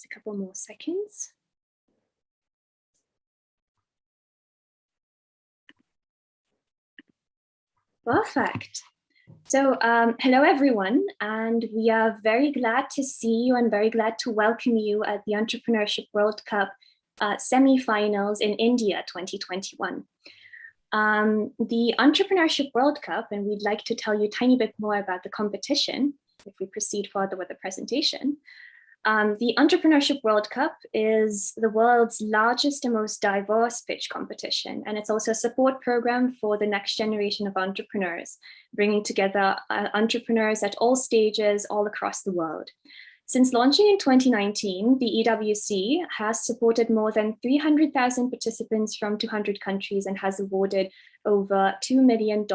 Just a couple more seconds. Perfect. So hello, everyone, and we are very glad to see you and very glad to welcome you at the Entrepreneurship World Cup semi-finals in India 2021. The Entrepreneurship World Cup, and we'd like to tell you a tiny bit more about the competition if we proceed further with the presentation. The Entrepreneurship World Cup is the world's largest and most diverse pitch competition, and it's also a support program for the next generation of entrepreneurs, bringing together entrepreneurs at all stages all across the world. Since launching in 2019, the EWC has supported more than 300,000 participants from 200 countries and has awarded over $2 million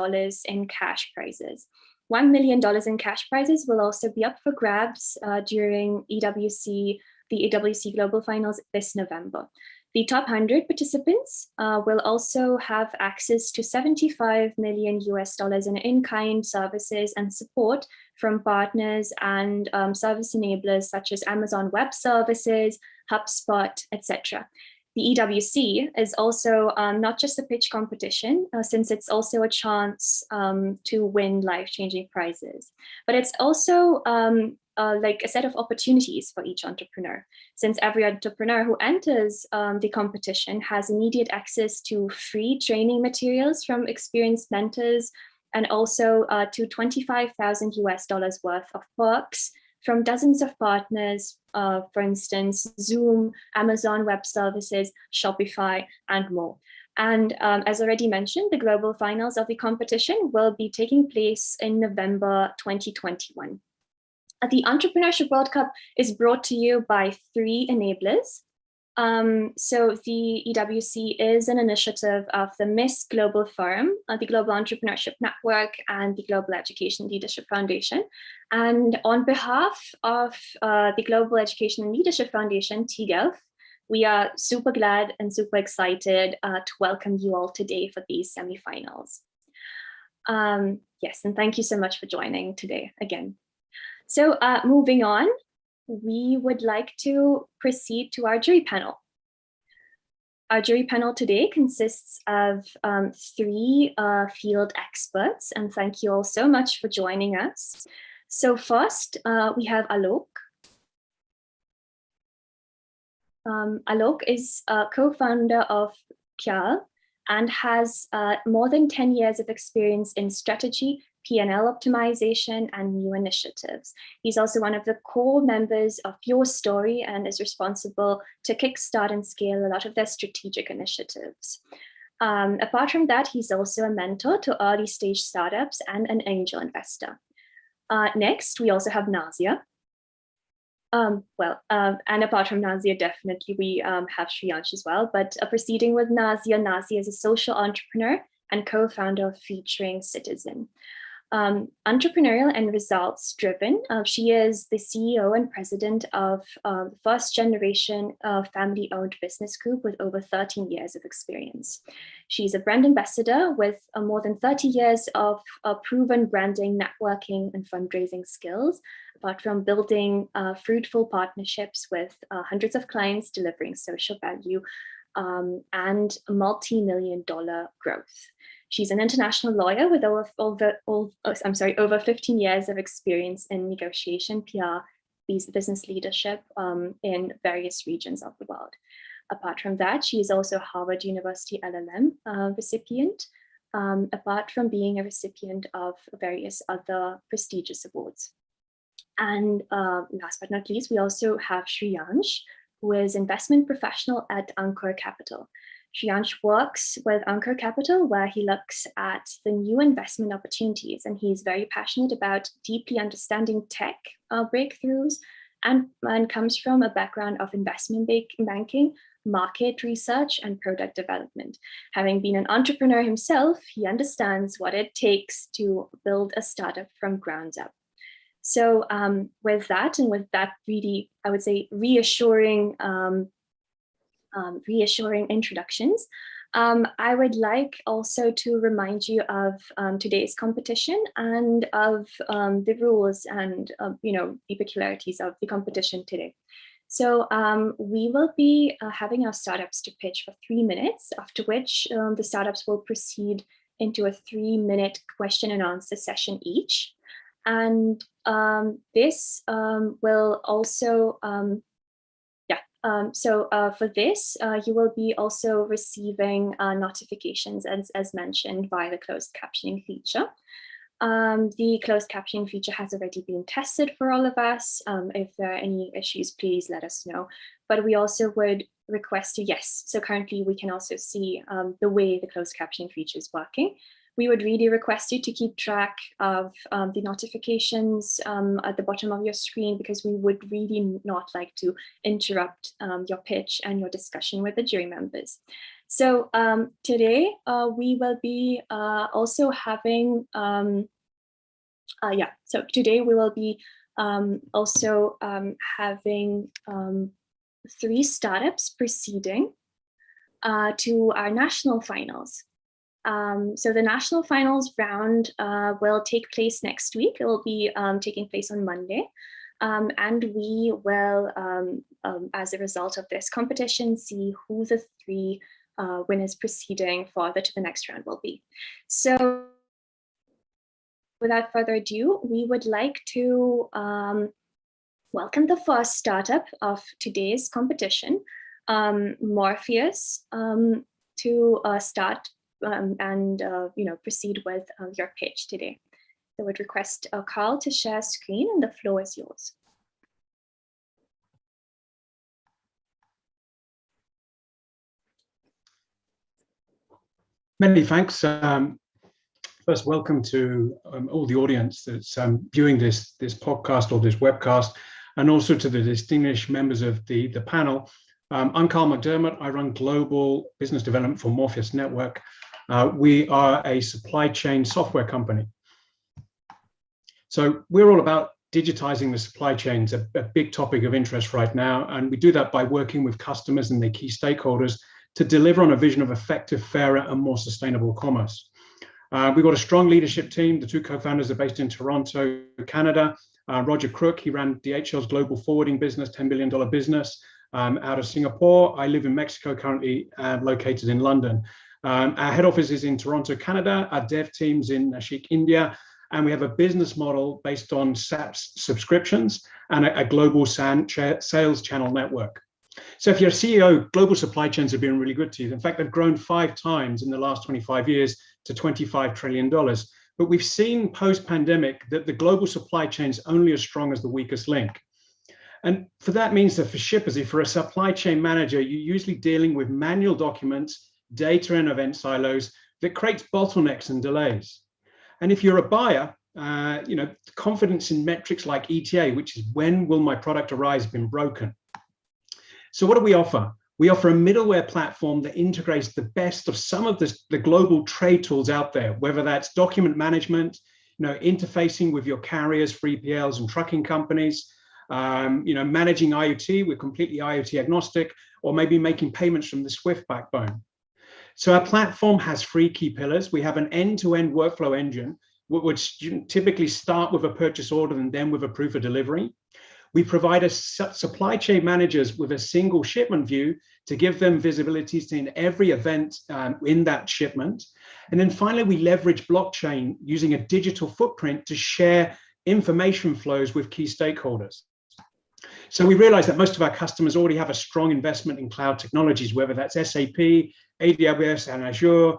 in cash prizes. $1 million in cash prizes will also be up for grabs during the EWC Global Finals this November. The top 100 participants will also have access to $75 million in in-kind services and support from partners and service enablers such as Amazon Web Services, HubSpot, etc. The EWC is also not just a pitch competition, since it's also a chance to win life-changing prizes, but it's also like a set of opportunities for each entrepreneur, since every entrepreneur who enters the competition has immediate access to free training materials from experienced mentors, and also to $25,000 worth of perks from dozens of partners, for instance, Zoom, Amazon Web Services, Shopify, and more. And as already mentioned, the global finals of the competition will be taking place in November 2021. The Entrepreneurship World Cup is brought to you by 3 enablers. So the EWC is an initiative of the MISS Global Forum, the Global Entrepreneurship Network, and the Global Education Leadership Foundation. And on behalf of the Global Education and Leadership Foundation, TGELF, we are super glad and super excited to welcome you all today for these semifinals. Yes, and thank you so much for joining today again. So moving on, we would like to proceed to our jury panel. Our jury panel today consists of 3 field experts, and thank you all so much for joining us. So first, we have Alog. Alog is a co-founder of Kyal and has more than 10 years of experience in strategy, P&L optimization, and new initiatives. He's also one of the core members of Your Story and is responsible to kickstart and scale a lot of their strategic initiatives. Apart from that, he's also a mentor to early stage startups and an angel investor. Next, we also have Nazia. And apart from Nazia, definitely we have Shriyansh as well, but proceeding with Nazia, Nazia is a social entrepreneur and co-founder of Featuring Citizen. Entrepreneurial and results driven. She is the CEO and president of the first generation family owned business group with over 13 years of experience. She's a brand ambassador with more than 30 years of proven branding, networking, and fundraising skills, apart from building fruitful partnerships with hundreds of clients, delivering social value and multi-million-dollar growth. She's an international lawyer with over 15 years of experience in negotiation, PR, business leadership in various regions of the world. Apart from that, she is also a Harvard University LLM recipient, apart from being a recipient of various other prestigious awards. And last but not least, we also have Shriyansh, who is investment professional at Anchor Capital. Shriyansh works with Anchor Capital, where he looks at the new investment opportunities, and he's very passionate about deeply understanding tech breakthroughs and comes from a background of investment banking, market research, and product development. Having been an entrepreneur himself, he understands what it takes to build a startup from ground up. So with that really, I would say, reassuring introductions, I would like also to remind you of today's competition and of the rules and the peculiarities of the competition today. So we will be having our startups to pitch for 3 minutes, after which the startups will proceed into a 3-minute question and answer session each. And this will also, for this, you will be also receiving notifications as mentioned by the closed captioning feature. The closed captioning feature has already been tested for all of us. If there are any issues, please let us know. But we also would request you, yes, so currently we can also see the way the closed captioning feature is working. We would really request you to keep track of the notifications at the bottom of your screen, because we would really not like to interrupt your pitch and your discussion with the jury members. So today we will be also having, today we will be also having 3 startups proceeding to our national finals. So the national finals round will take place next week. It will be taking place on Monday. And we will, as a result of this competition, see who the 3 winners proceeding further to the next round will be. So without further ado, we would like to welcome the first startup of today's competition, Morpheus, to start and proceed with your pitch today. So I would request Carl to share screen, and the floor is yours. Many thanks. First, welcome to all the audience that's viewing this podcast or this webcast, and also to the distinguished members of the panel. I'm Carl McDermott. I run global business development for Morpheus Network. We are a supply chain software company. So we're all about digitizing the supply chains, a big topic of interest right now. And we do that by working with customers and their key stakeholders to deliver on a vision of effective, fairer, and more sustainable commerce. We've got a strong leadership team. The 2 co-founders are based in Toronto, Canada. Roger Crook, he ran DHL's global forwarding business, $10 billion business out of Singapore. I live in Mexico currently, located in London. Our head office is in Toronto, Canada. Our dev team's in Nashik, India. And we have a business model based on SaaS subscriptions and a global sales channel network. So if you're a CEO, global supply chains have been really good to you. In fact, they've grown 5 times in the last 25 years to $25 trillion. But we've seen post-pandemic that the global supply chain is only as strong as the weakest link. And for that means that for shippers, if you're a supply chain manager, you're usually dealing with manual documents, data and event silos that creates bottlenecks and delays. And if you're a buyer, confidence in metrics like ETA, which is when will my product arrive, has been broken. So what do we offer? We offer a middleware platform that integrates the best of some of the global trade tools out there, whether that's document management, interfacing with your carriers, 3PLs and trucking companies, managing IoT, we're completely IoT agnostic, or maybe making payments from the Swift backbone. So our platform has 3 key pillars. We have an end-to-end workflow engine, which typically start with a purchase order and then with a proof of delivery. We provide supply chain managers with a single shipment view to give them visibilities in every event in that shipment. And then finally, we leverage blockchain using a digital footprint to share information flows with key stakeholders. So we realize that most of our customers already have a strong investment in cloud technologies, whether that's SAP, AWS and Azure,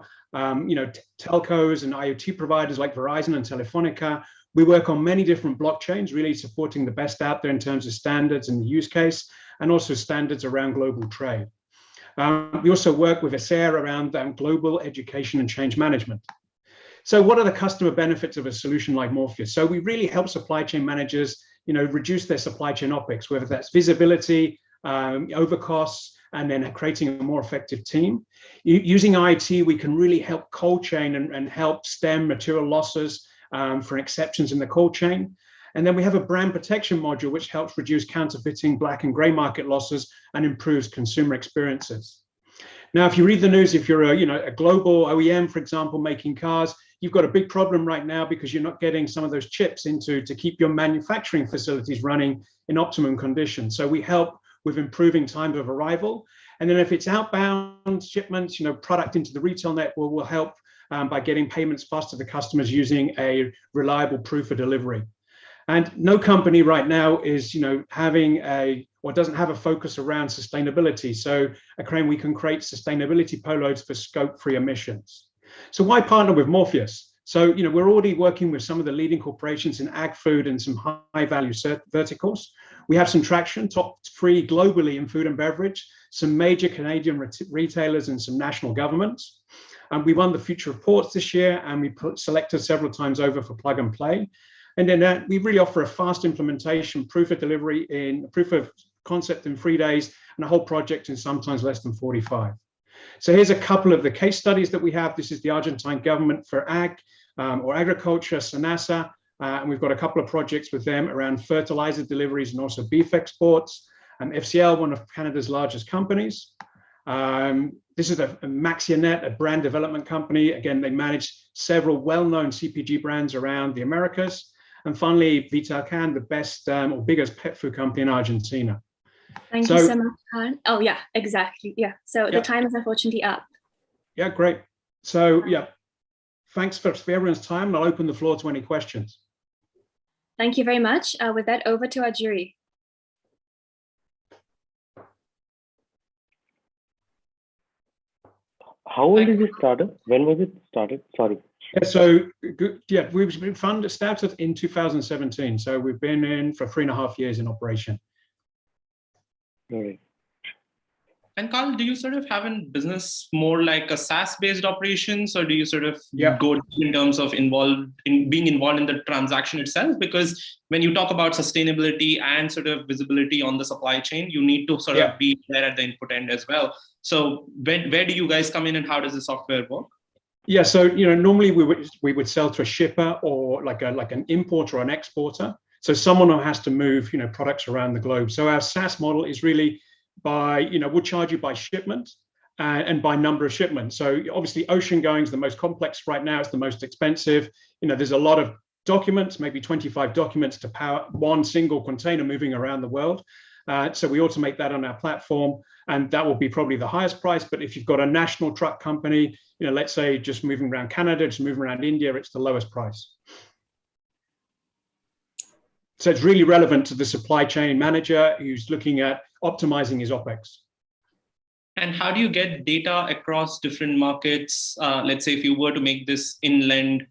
telcos and IoT providers like Verizon and Telefonica. We work on many different blockchains, really supporting the best out there in terms of standards and the use case, and also standards around global trade. We also work with ASEA around global education and change management. So what are the customer benefits of a solution like Morpheus? So we really help supply chain managers, reduce their supply chain OpEx, whether that's visibility, over costs, and then creating a more effective team. Using IT, we can really help cold chain and help stem material losses for exceptions in the cold chain. And then we have a brand protection module, which helps reduce counterfeiting, black and gray market losses and improves consumer experiences. Now, if you read the news, if you're a global OEM, for example, making cars, you've got a big problem right now because you're not getting some of those chips to keep your manufacturing facilities running in optimum conditions. So we help with improving time of arrival. And then if it's outbound shipments, product into the retail network will help by getting payments faster to customers using a reliable proof of delivery. And no company right now is, having or doesn't have a focus around sustainability. So at Crane, we can create sustainability payloads for scope-free emissions. So why partner with Morpheus? So, we're already working with some of the leading corporations in ag, food, and some high-value verticals. We have some traction, top 3 globally in food and beverage, some major Canadian retailers and some national governments. And we won the Future Reports this year, and we selected several times over for plug and play. And then we really offer a fast implementation, proof of delivery proof of concept in 3 days, and a whole project in sometimes less than 45. So here's a couple of the case studies that we have. This is the Argentine government for ag or agriculture, SENASA, and we've got a couple of projects with them around fertilizer deliveries and also beef exports. FCL, one of Canada's largest companies. This is a Maxianet, a brand development company. Again, they manage several well-known CPG brands around the Americas. And finally, Vitalcan, the best or biggest pet food company in Argentina. Thank you so much, Han. Oh, yeah, exactly. Yeah. So the time is unfortunately up. Yeah, great. So, thanks for everyone's time. I'll open the floor to any questions. Thank you very much. With that, over to our jury. How old is it started? When was it started? Sorry. Yeah, so we've been started in 2017. So we've been in for 3.5 years in operation. All right. And Carl, do you sort of have a business more like a SaaS-based operations, or do you sort of go in terms of being involved in the transaction itself? Because when you talk about sustainability and sort of visibility on the supply chain, you need to sort of be there at the input end as well. So where do you guys come in, and how does the software work? Yeah, so normally we would sell to a shipper or like an importer or an exporter. So someone who has to move products around the globe. So our SaaS model is really by we'll charge you by shipment and by number of shipments. So obviously ocean going is the most complex right now. It's the most expensive. There's a lot of documents, maybe 25 documents to power one single container moving around the world. So we automate that on our platform, and that will be probably the highest price. But if you've got a national truck company, let's say just moving around Canada, just moving around India, it's the lowest price. So it's really relevant to the supply chain manager who's looking at optimizing his OpEx. And how do you get data across different markets? Let's say if you were to make this inland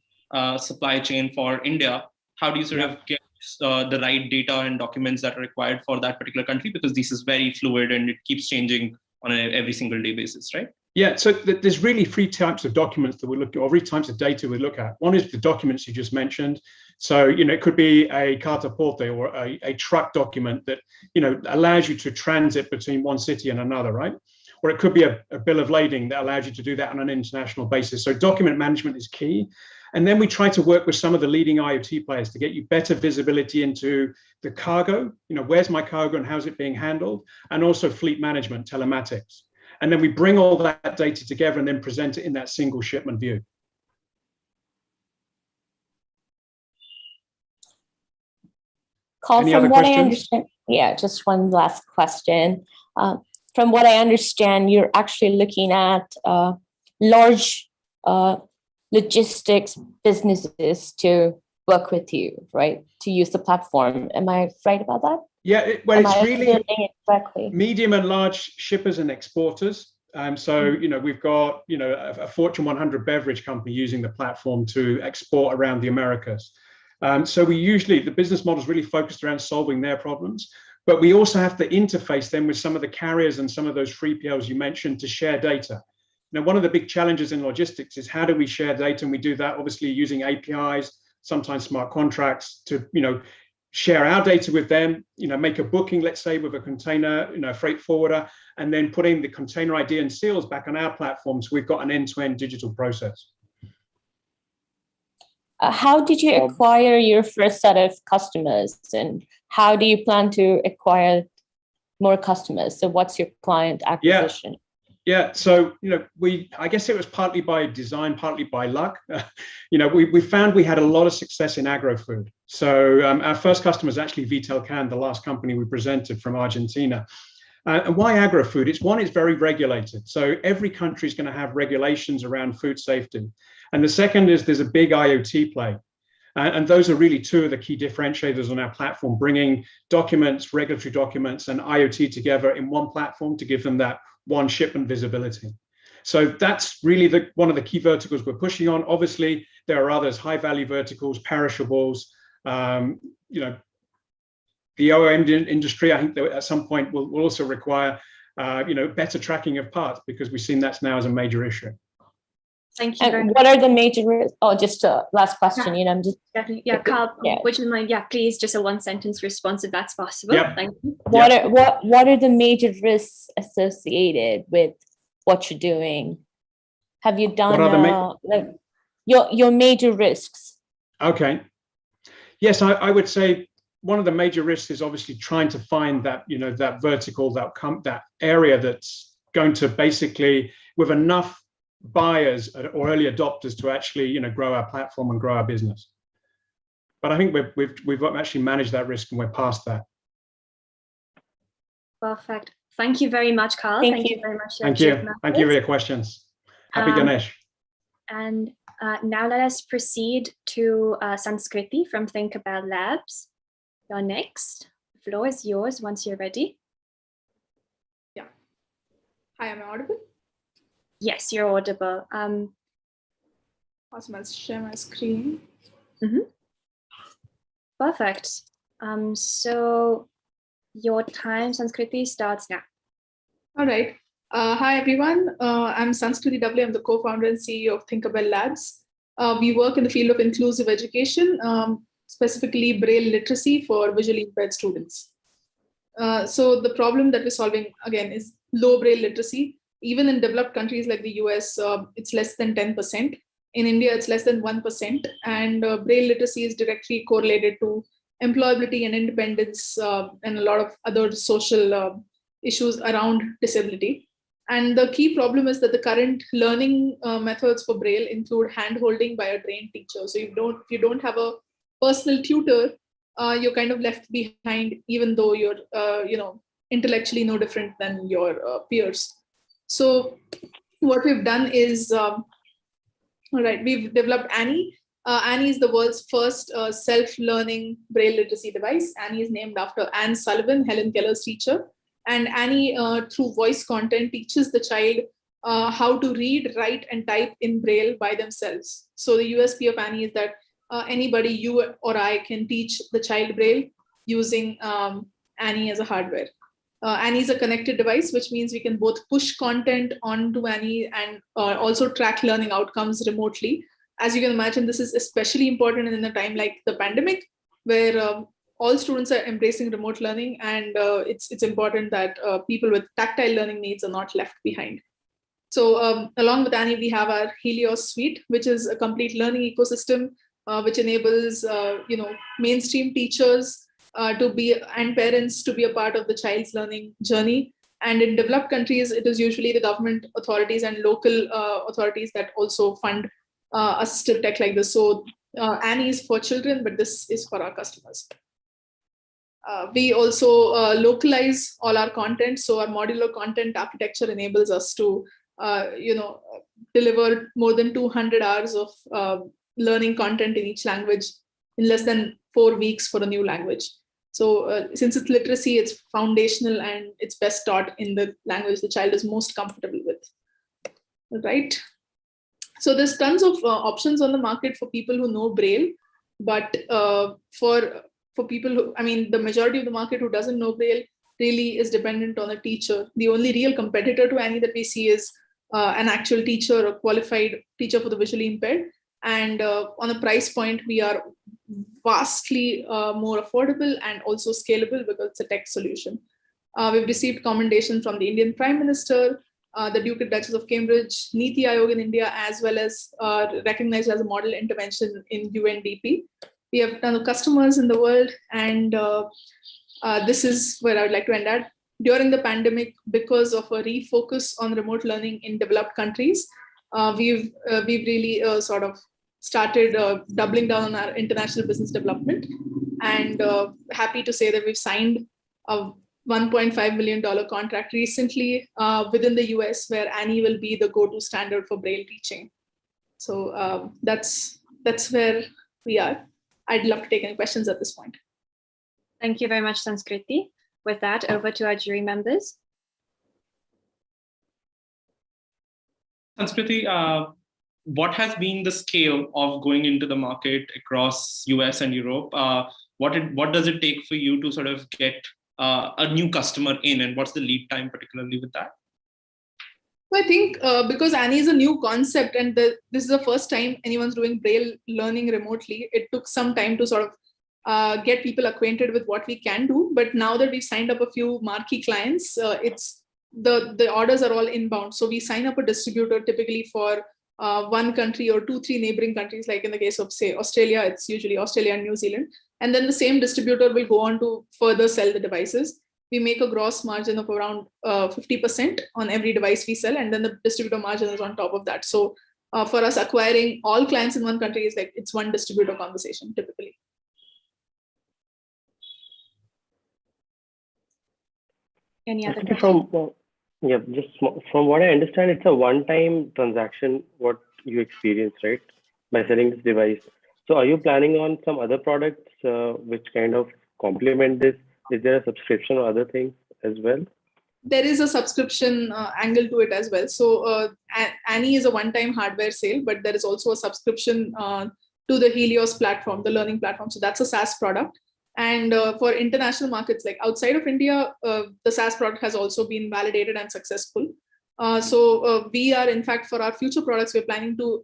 supply chain for India, how do you sort of get the right data and documents that are required for that particular country? Because this is very fluid and it keeps changing on an every single day basis, right? Yeah, so there's really 3 types of documents that we look at, or 3 types of data we look at. One is the documents you just mentioned. So, it could be a carta porte or a truck document that, allows you to transit between one city and another, right? Or it could be a bill of lading that allows you to do that on an international basis. So document management is key. And then we try to work with some of the leading IoT players to get you better visibility into the cargo, where's my cargo and how's it being handled? And also fleet management, telematics. And then we bring all that data together and then present it in that single shipment view. Carl, from what I understand, just one last question. From what I understand, you're actually looking at large logistics businesses to work with you, right? To use the platform. Am I right about that? Yeah, it's really medium and large shippers and exporters. So, we've got, a Fortune 100 beverage company using the platform to export around the Americas. So the business model is really focused around solving their problems, but we also have to interface them with some of the carriers and some of those 3PLs you mentioned to share data. Now, one of the big challenges in logistics is how do we share data? And we do that obviously using APIs, sometimes smart contracts to, share our data with them, make a booking, let's say with a container, freight forwarder, and then putting the container ID and seals back on our platform. So we've got an end-to-end digital process. How did you acquire your first set of customers, and how do you plan to acquire more customers? So what's your client acquisition? Yeah. So, I guess it was partly by design, partly by luck. We found we had a lot of success in agro-food. So our first customer is actually Vitalcan, the last company we presented from Argentina. And why agri-food? It's very regulated. So every country is going to have regulations around food safety. And the second is there's a big IoT play. And those are really two of the key differentiators on our platform, bringing documents, regulatory documents, and IoT together in one platform to give them that one shipment visibility. So that's really one of the key verticals we're pushing on. Obviously, there are others, high-value verticals, perishables. The OEM industry, I think that at some point will also require better tracking of parts, because we've seen that now as a major issue. Thank you. And what are the major risks? Oh, just a last question. Yeah, I'm just definitely. Yeah, Carl, would you mind? Yeah, please, just a one-sentence response if that's possible. Yep. Thank you. What are the major risks associated with what you're doing? Have you done your major risks? Okay. Yes, I would say one of the major risks is obviously trying to find that that vertical, that area that's going to basically, with enough buyers or early adopters to actually grow our platform and grow our business. But I think we've actually managed that risk and we're past that. Perfect. Thank you very much, Carl. Thank you very much. Thank you. Thank you for your questions. Happy Ganesh. And now let us proceed to Sanskriti from Think About Labs. You're next. The floor is yours once you're ready. Yeah. Hi, am I audible? Yes, you're audible. Awesome. I'll share my screen. Perfect. So your time, Sanskriti, starts now. All right. Hi, everyone. I'm Sanskriti W. I'm the co-founder and CEO of Think About Labs. We work in the field of inclusive education, specifically Braille literacy for visually impaired students. So the problem that we're solving, again, is low Braille literacy. Even in developed countries like the US, it's less than 10%. In India, it's less than 1%. And Braille literacy is directly correlated to employability and independence and a lot of other social issues around disability. And the key problem is that the current learning methods for Braille include hand-holding by a trained teacher. So if you don't have a personal tutor, you're kind of left behind, even though you're intellectually no different than your peers. So what we've done is, we've developed Annie. Annie is the world's first self-learning Braille literacy device. Annie is named after Anne Sullivan, Helen Keller's teacher. And Annie, through voice content, teaches the child how to read, write, and type in Braille by themselves. So the USP of Annie is that anybody, you or I, can teach the child Braille using Annie as a hardware. Annie is a connected device, which means we can both push content onto Annie and also track learning outcomes remotely. As you can imagine, this is especially important in a time like the pandemic, where all students are embracing remote learning, and it's important that people with tactile learning needs are not left behind. So along with Annie, we have our Helios suite, which is a complete learning ecosystem, which enables mainstream teachers and parents to be a part of the child's learning journey. And in developed countries, it is usually the government authorities and local authorities that also fund assistive tech like this. So Annie is for children, but this is for our customers. We also localize all our content. So our modular content architecture enables us to deliver more than 200 hours of learning content in each language in less than 4 weeks for a new language. So since it's literacy, it's foundational and it's best taught in the language the child is most comfortable with. Right? So there's tons of options on the market for people who know Braille, but for people who, the majority of the market who doesn't know Braille really is dependent on a teacher. The only real competitor to Annie that we see is an actual teacher, a qualified teacher for the visually impaired. And on a price point, we are vastly more affordable and also scalable because it's a tech solution. We've received commendation from the Indian Prime Minister, the Duke and Duchess of Cambridge, Niti Aayog in India, as well as recognized as a model intervention in UNDP. We have tons of customers in the world, and this is where I would like to end at. During the pandemic, because of a refocus on remote learning in developed countries, we've really sort of started doubling down on our international business development, and happy to say that we've signed a $1.5 million contract recently within the US, where Annie will be the go-to standard for Braille teaching. So that's where we are. I'd love to take any questions at this point. Thank you very much, Sanskriti. With that, over to our jury members. Sanskriti, what has been the scale of going into the market across US and Europe? What does it take for you to sort of get a new customer in, and what's the lead time particularly with that? I think because Annie is a new concept and this is the first time anyone's doing Braille learning remotely, it took some time to sort of get people acquainted with what we can do. But now that we've signed up a few marquee clients, it's the orders are all inbound. So we sign up a distributor typically for one country or 2-3 neighboring countries, like in the case of, say, Australia, it's usually Australia and New Zealand. And then the same distributor will go on to further sell the devices. We make a gross margin of around 50% on every device we sell, and then the distributor margin is on top of that. So for us, acquiring all clients in one country is like, it's one distributor conversation typically. Any other questions? Just from what I understand, it's a one-time transaction, what you experience, right? By selling this device. So are you planning on some other products which kind of complement this? Is there a subscription or other things as well? There is a subscription angle to it as well. So Annie is a one-time hardware sale, but there is also a subscription to the Helios platform, the learning platform. So that's a SaaS product. And for international markets, like outside of India, the SaaS product has also been validated and successful. So we are, in fact, for our future products, we're planning to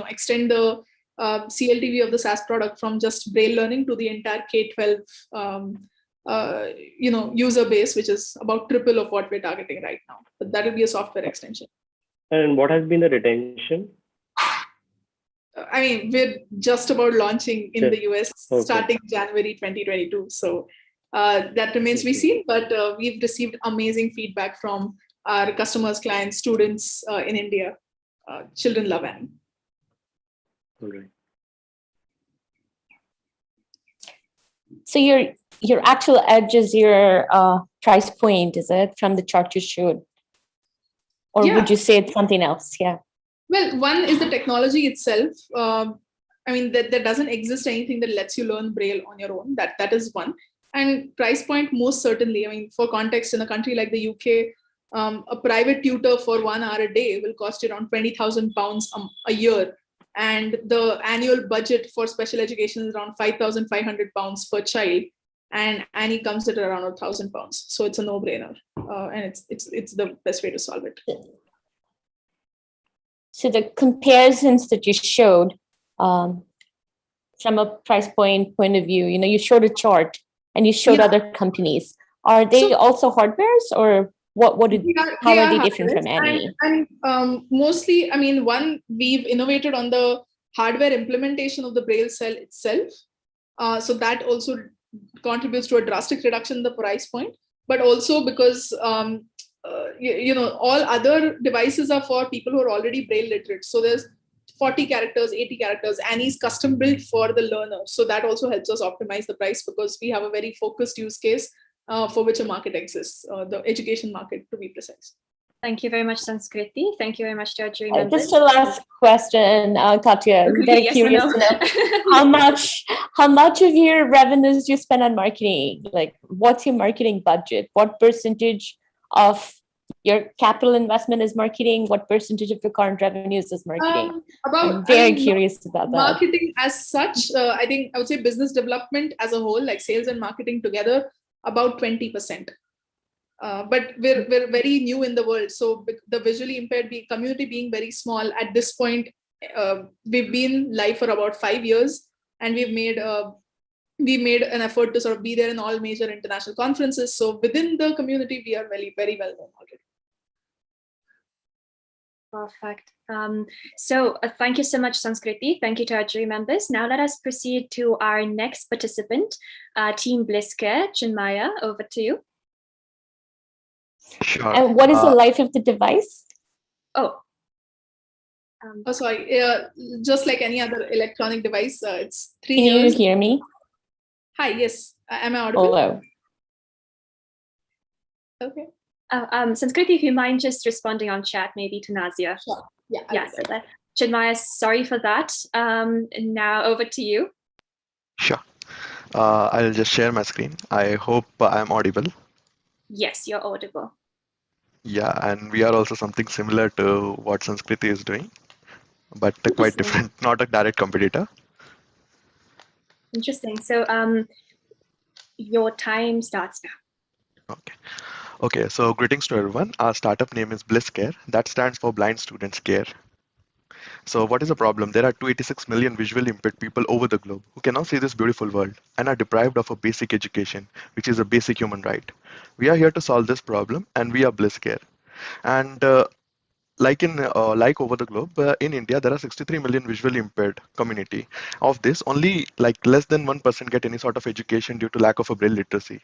extend the CLTV of the SaaS product from just Braille learning to the entire K-12 user base, which is about triple of what we're targeting right now. But that will be a software extension. And what has been the retention? I mean, we're just about launching in the US starting January 2022. So that remains to be seen, but we've received amazing feedback from our customers, clients, students in India. Children love Annie. All right. So your actual edge is your price point, is it, from the chart you showed? Or would you say it's something else? Yeah. Well, one is the technology itself. I mean, there doesn't exist anything that lets you learn Braille on your own. That is one. And price point, most certainly. I mean, for context, in a country like the UK, a private tutor for 1 hour a day will cost you around £20,000 a year. And the annual budget for special education is around £5,500 per child. And Annie comes at around £1,000. So it's a no-brainer. And it's the best way to solve it. So the comparisons that you showed from a price point of view, you showed a chart and you showed other companies. Are they also hardwares, or how are they different from Annie? And mostly, I mean, one, we've innovated on the hardware implementation of the Braille cell itself. So that also contributes to a drastic reduction in the price point, but also because all other devices are for people who are already Braille literate. So there's 40 characters, 80 characters, Annie's custom built for the learner. So that also helps us optimize the price because we have a very focused use case for which a market exists, the education market to be precise. Thank you very much, Sanskriti. Thank you very much to our jury members. Just a last question, Katya. I'm very curious to know how much of your revenues do you spend on marketing? Like, what's your marketing budget? What percentage of your capital investment is marketing? What percentage of your current revenues is marketing? I'm very curious about that. Marketing as such, I think I would say business development as a whole, like sales and marketing together, about 20%. But we're very new in the world. So the visually impaired community being very small at this point, we've been live for about 5 years, and we made an effort to sort of be there in all major international conferences. So within the community, we are very, very well known already. Perfect. So thank you so much, Sanskriti. Thank you to our jury members. Now let us proceed to our next participant, Team Blisker. Chinmaya, over to you. Sure. And what is the life of the device? Sorry. Just like any other electronic device, it's 3 years. Can you hear me? Hi. Yes. Am I audible? Hello. Okay. Sanskriti, if you mind just responding on chat, maybe to Nazia. Sure. Yeah. Yes. Chinmaya, sorry for that. Now over to you. Sure. I'll just share my screen. I hope I'm audible. Yes, you're audible. Yeah, and we are also something similar to what Sanskriti is doing, but quite different, not a direct competitor. Interesting. So your time starts now. Okay, so greetings to everyone. Our startup name is Bliss Care. That stands for Blind Students Care. So what is the problem? There are 286 million visually impaired people over the globe who cannot see this beautiful world and are deprived of a basic education, which is a basic human right. We are here to solve this problem, and we are Bliss Care. And like over the globe, in India there are 63 million visually impaired community. Of this, only like less than 1% get any sort of education due to lack of a braille literacy.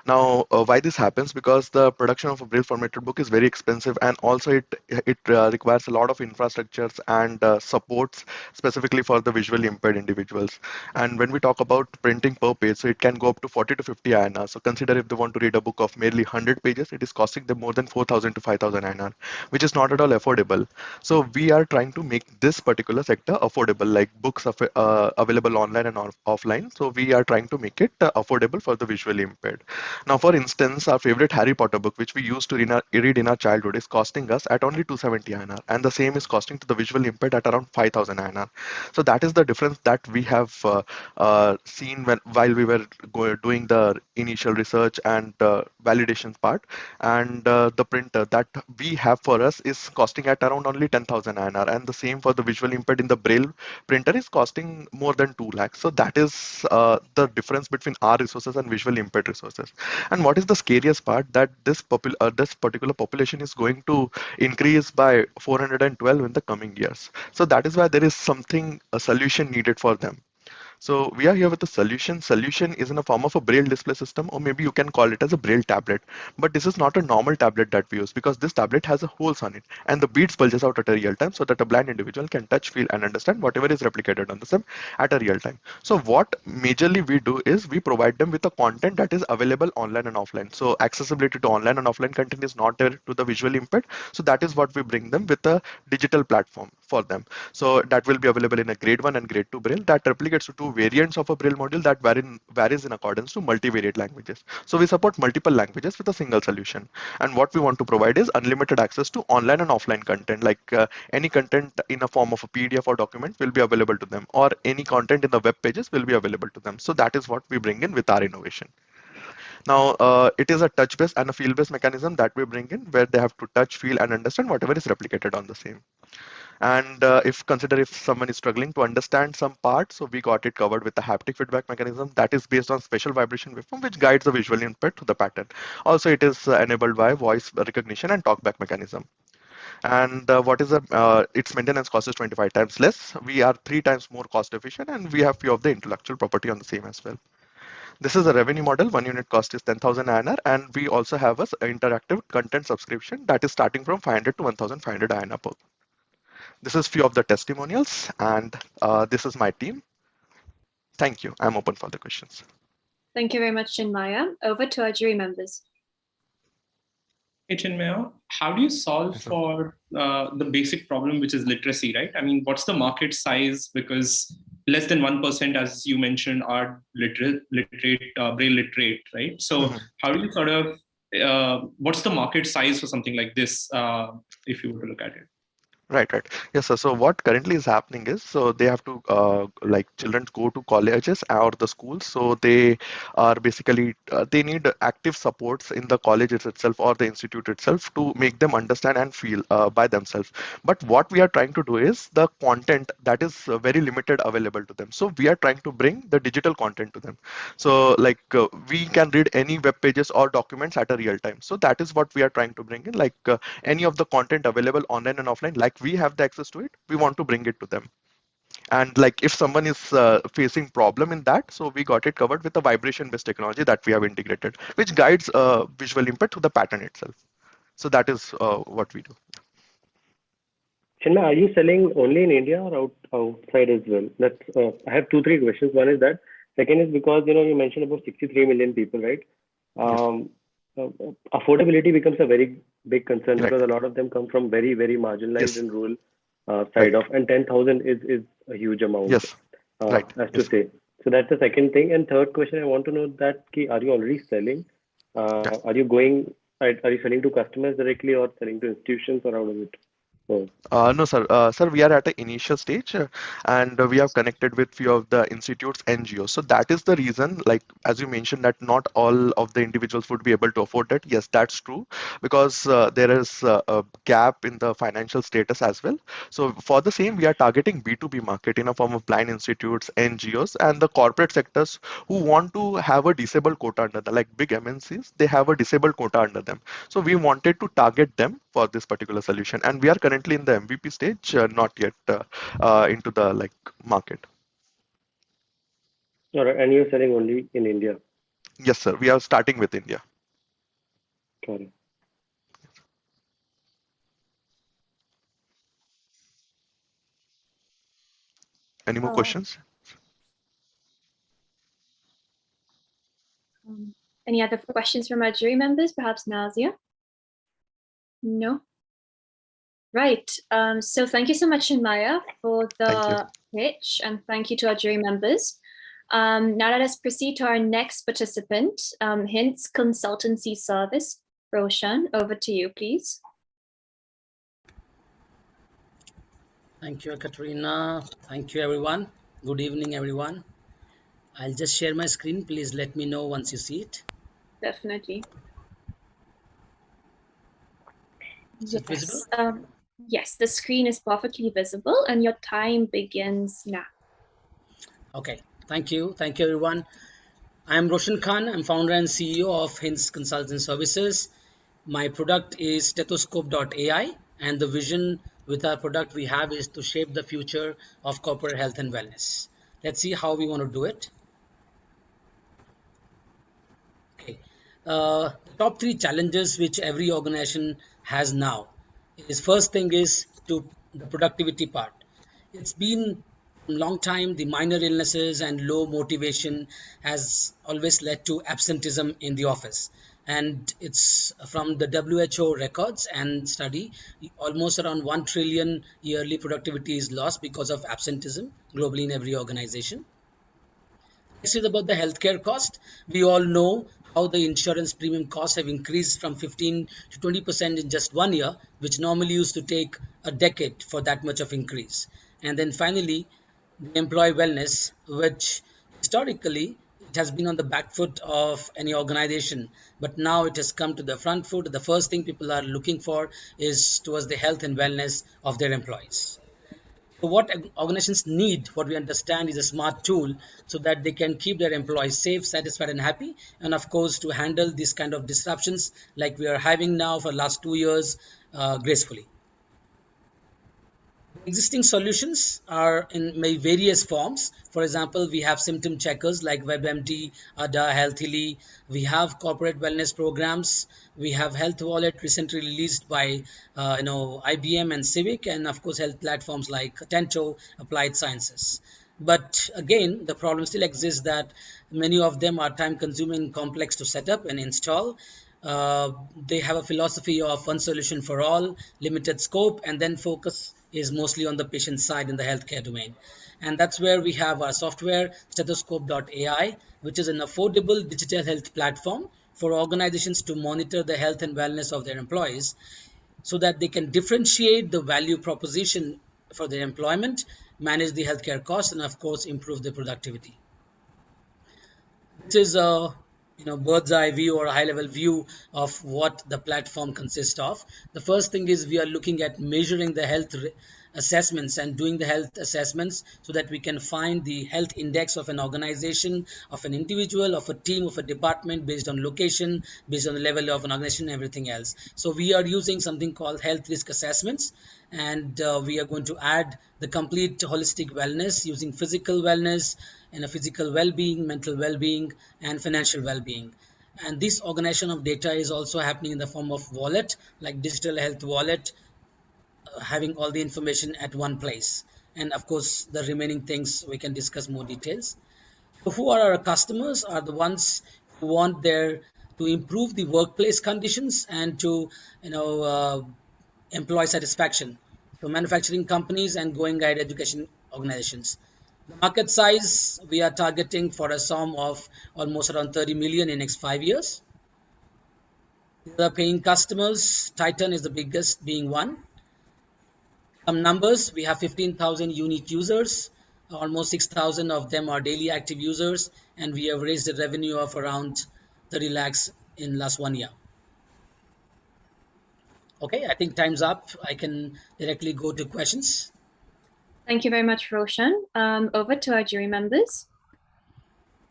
Now, why this happens? Because the production of a braille formatted book is very expensive, and also it requires a lot of infrastructures and supports specifically for the visually impaired individuals. And when we talk about printing per page, so it can go up to 40 to 50 INR. So consider if they want to read a book of merely 100 pages, it is costing them more than 4,000 to 5,000 INR, which is not at all affordable. So we are trying to make this particular sector affordable, like books available online and offline. So we are trying to make it affordable for the visually impaired. Now, for instance, our favorite Harry Potter book, which we used to read in our childhood, is costing us at only 270 INR, and the same is costing to the visually impaired at around 5,000 INR. So that is the difference that we have seen while we were doing the initial research and validation part. And the printer that we have for us is costing at around only 10,000 INR, and the same for the visually impaired in the Braille printer is costing more than 2 lakhs. So that is the difference between our resources and visually impaired resources. And what is the scariest part? That this particular population is going to increase by 412 in the coming years. So that is why there is a solution needed for them. So we are here with a solution. Solution is in a form of a braille display system, or maybe you can call it as a braille tablet. But this is not a normal tablet that we use, because this tablet has a holes on it, and the beads bulges out at a real time, so that a blind individual can touch, feel, and understand whatever is replicated on the sim at a real time. So what majorly we do is we provide them with a content that is available online and offline. So accessibility to online and offline content is not there to the visually impaired. So that is what we bring them with a digital platform for them. So that will be available in a grade 1 and grade 2 braille that replicates to two variants of a braille module that varies in accordance to multivariate languages. So we support multiple languages with a single solution. And what we want to provide is unlimited access to online and offline content, like any content in a form of a PDF or document will be available to them, or any content in the web pages will be available to them. So that is what we bring in with our innovation. Now, it is a touch-based and a feel-based mechanism that we bring in, where they have to touch, feel, and understand whatever is replicated on the same. And if someone is struggling to understand some part, so we got it covered with the haptic feedback mechanism that is based on special vibration waveform, which guides the visual input to the pattern. Also, it is enabled by voice recognition and talkback mechanism. And its maintenance cost is 25 times less. We are 3 times more cost efficient, and we have few of the intellectual property on the same as well. This is a revenue model. 1 unit cost is 10,000 INR, and we also have an interactive content subscription that is starting from 500 to 1,500 INR per. This is few of the testimonials, and this is my team. Thank you. I'm open for the questions. Thank you very much, Chinmaya. Over to our jury members. Hey, Chinmaya, how do you solve for the basic problem, which is literacy, right? I mean, what's the market size? Because less than 1%, as you mentioned, are braille literate, right? So how do you sort of, what's the market size for something like this, if you were to look at it? Right. Yes, sir. So what currently is happening is, so they have to, like children go to colleges or the schools. So they are basically, they need active supports in the colleges itself or the institute itself to make them understand and feel by themselves. But what we are trying to do is the content that is very limited available to them. So we are trying to bring the digital content to them. So like we can read any web pages or documents at a real time. So that is what we are trying to bring in, like any of the content available online and offline, like we have the access to it, we want to bring it to them. And like if someone is facing problem in that, so we got it covered with a vibration based technology that we have integrated, which guides visual input to the pattern itself. So that is what we do. Chinmaya, are you selling only in India or outside as well? That's I have 2-3 questions. One is that. Second is because you mentioned about 63 million people, right? Yes. affordability becomes a very big concern Right. because a lot of them come from very, very marginalized Yes. and rural side Right. of, and 10,000 is a huge amount, Yes. Right. as Yes. to say. So that's the second thing. And third question, I want to know that are you already selling? Yeah. Are you selling to customers directly or selling to institutions, or how does it go? No, sir. Sir, we are at an initial stage, and we have connected with few of the institutes, NGOs. So that is the reason, like as you mentioned, that not all of the individuals would be able to afford it. Yes, that's true, because there is a gap in the financial status as well. So for the same, we are targeting B2B market in a form of blind institutes, NGOs, and the corporate sectors who want to have a disabled quota under them, like big MNCs. They have a disabled quota under them. So we wanted to target them for this particular solution, and we are currently in the MVP stage, not yet into the like market. All right, and you're selling only in India. Yes, sir. We are starting with India. Sorry. Any more questions? Any other questions from our jury members? Perhaps Nazia? No? Right. So thank you so much, Shinmaya, for the pitch, and thank you to our jury members. Now let us proceed to our next participant, Hints Consultancy Service. Roshan, over to you, please. Thank you, Katrina. Thank you, everyone. Good evening, everyone. I'll just share my screen. Please let me know once you see it. Definitely. Is it visible? Yes, the screen is perfectly visible and your time begins now. Okay, thank you. Thank you, everyone. I'm Roshan Khan. I'm founder and CEO of Hints Consulting Services. My product is stethoscope.ai, and the vision with our product we have is to shape the future of corporate health and wellness. Let's see how we want to do it. Okay. The top three challenges which every organization has now is, first thing is the productivity part. It's been a long time. The minor illnesses and low motivation has always led to absenteeism in the office, and it's from the WHO records and study, almost around 1 trillion yearly productivity is lost because of absenteeism globally in every organization. Next is about the healthcare cost. We all know how the insurance premium costs have increased from 15 to 20% in just 1 year, which normally used to take a decade for that much of increase. And then finally, the employee wellness, which historically it has been on the back foot of any organization, but now it has come to the front foot. The first thing people are looking for is towards the health and wellness of their employees. So what organizations need, what we understand, is a smart tool so that they can keep their employees safe, satisfied, and happy. And of course, to handle this kind of disruptions like we are having now for the last 2 years gracefully. Existing solutions are in various forms. For example, we have symptom checkers like WebMD, ADA, Healthily. We have corporate wellness programs. We have Health Wallet, recently released by IBM and Civic, and of course health platforms like Tento, Applied Sciences. But again, the problem still exists that many of them are time consuming and complex to set up and install. They have a philosophy of one solution for all, limited scope, and then focus is mostly on the patient side in the healthcare domain. And that's where we have our software, stethoscope.ai, which is an affordable digital health platform for organizations to monitor the health and wellness of their employees so that they can differentiate the value proposition for their employment, manage the healthcare costs, and of course, improve the productivity. This is a bird's eye view or a high level view of what the platform consists of. The first thing is we are looking at measuring the health assessments and doing the health assessments so that we can find the health index of an organization, of an individual, of a team, of a department based on location, based on the level of an organization, and everything else. So we are using something called health risk assessments, and we are going to add the complete holistic wellness using physical wellness and a physical well-being, mental well-being, and financial well-being. And this organization of data is also happening in the form of wallet, like digital health wallet, having all the information at one place. And of course, the remaining things we can discuss more details. So who are our customers? Are the ones who want their to improve the workplace conditions and to employee satisfaction for manufacturing companies and going ahead education organizations. The market size we are targeting for a sum of almost around 30 million in next 5 years. The paying customers, Titan is the biggest, being one. Some numbers, we have 15,000 unique users, almost 6,000 of them are daily active users, and we have raised a revenue of around 30 lakhs in last 1 year. Okay, I think time's up. I can directly go to questions. Thank you very much, Roshan. Over to our jury members.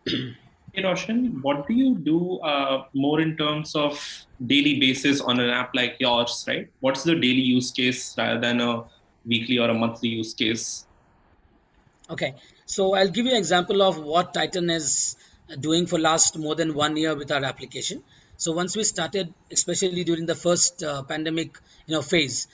Hey, Roshan, what do you do more in terms of daily basis on an app like yours, right? What's the daily use case rather than a weekly or a monthly use case? Okay, so I'll give you an example of what Titan is doing for last more than 1 year with our application. So once we started, especially during the first pandemic phase,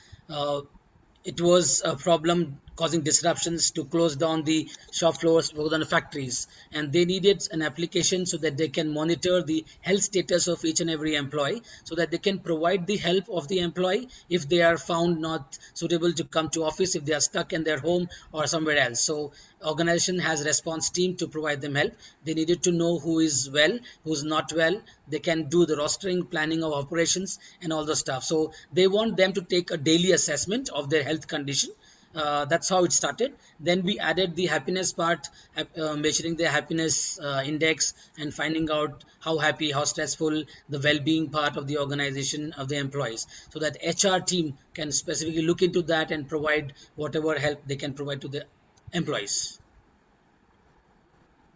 it was a problem causing disruptions to close down the shop floors, close down the factories, and they needed an application so that they can monitor the health status of each and every employee, so that they can provide the help of the employee if they are found not suitable to come to office, if they are stuck in their home or somewhere else. So organization has response team to provide them help. They needed to know who is well, who's not well. They can do the rostering, planning of operations, and all the stuff. So they want them to take a daily assessment of their health condition. That's how it started. Then we added the happiness part, measuring the happiness index and finding out how happy, how stressful, the well-being part of the organization of the employees, so that HR team can specifically look into that and provide whatever help they can provide to the employees.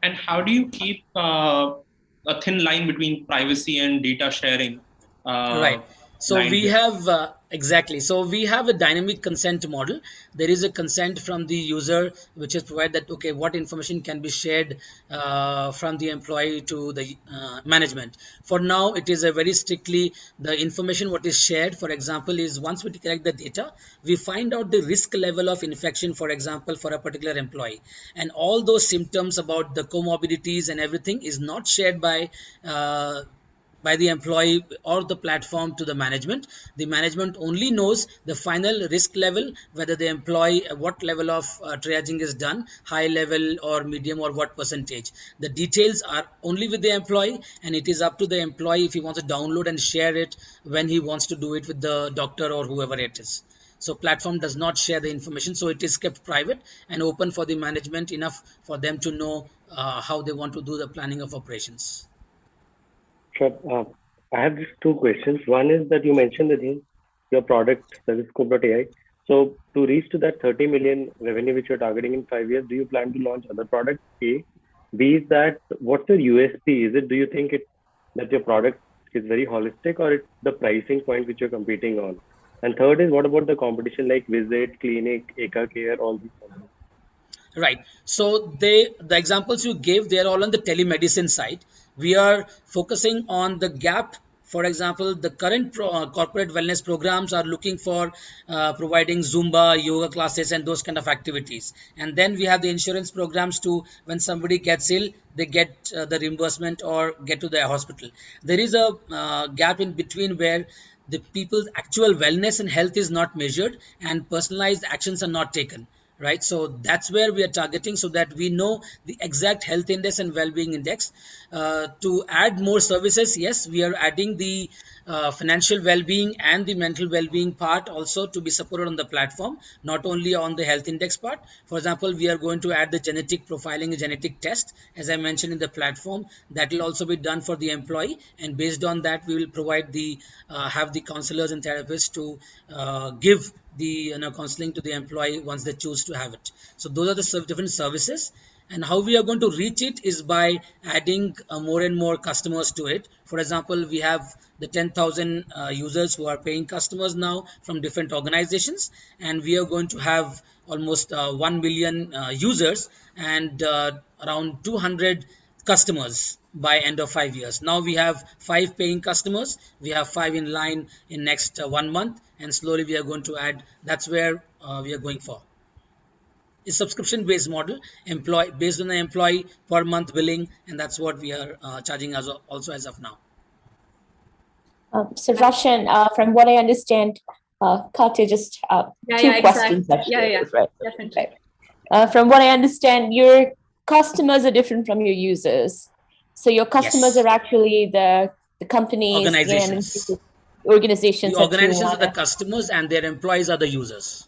And how do you keep a thin line between privacy and data sharing? Right. So we have exactly. So we have a dynamic consent model. There is a consent from the user, which is provided that, okay, what information can be shared from the employee to the management. For now, it is a very strictly the information what is shared. For example, is once we collect the data, we find out the risk level of infection, for example, for a particular employee, and all those symptoms about the comorbidities and everything is not shared by the employee or the platform to the management. The management only knows the final risk level, whether the employee, what level of triaging is done, high level or medium or what percentage. The details are only with the employee, and it is up to the employee if he wants to download and share it when he wants to do it with the doctor or whoever it is. So platform does not share the information, so it is kept private and open for the management, enough for them to know how they want to do the planning of operations. Sure. I have just two questions. One is that you mentioned that your product, that is Scope.ai. So to reach to that 30 million revenue which you're targeting in 5 years, do you plan to launch other products? A. B is that what's your USP? Do you think that your product is very holistic, or it's the pricing point which you're competing on? And third is, what about the competition like Visit, Clinic, Eka Care, all these companies? Right. So the examples you gave, they are all on the telemedicine side. We are focusing on the gap. For example, the current corporate wellness programs are looking for providing Zumba, yoga classes, and those kind of activities. And then we have the insurance programs to, when somebody gets ill, they get the reimbursement or get to the hospital. There is a gap in between where the people's actual wellness and health is not measured and personalized actions are not taken. Right, so that's where we are targeting, so that we know the exact health index and well-being index. To add more services, yes, we are adding the financial well-being and the mental well-being part also to be supported on the platform, not only on the health index part. For example, we are going to add the genetic profiling, a genetic test, as I mentioned in the platform. That will also be done for the employee, and based on that, we will provide the have the counselors and therapists to give the counseling to the employee once they choose to have it. So those are the different services, and how we are going to reach it is by adding more and more customers to it. For example, we have the 10,000 users who are paying customers now from different organizations, and we are going to have almost 1 million users and around 200 customers by end of 5 years. Now we have 5 paying customers. We have 5 in line in next 1 month, and slowly we are going to add. That's where we are going for. It's subscription based model, based on the employee per month billing, and that's what we are charging also as of now. So Roshan, from what I understand, Katya, just two questions actually. Right. Definitely. From what I understand, your customers are different from your users. So your customers are actually the companies, organizations. Organizations. The organizations are the customers and their employees are the users.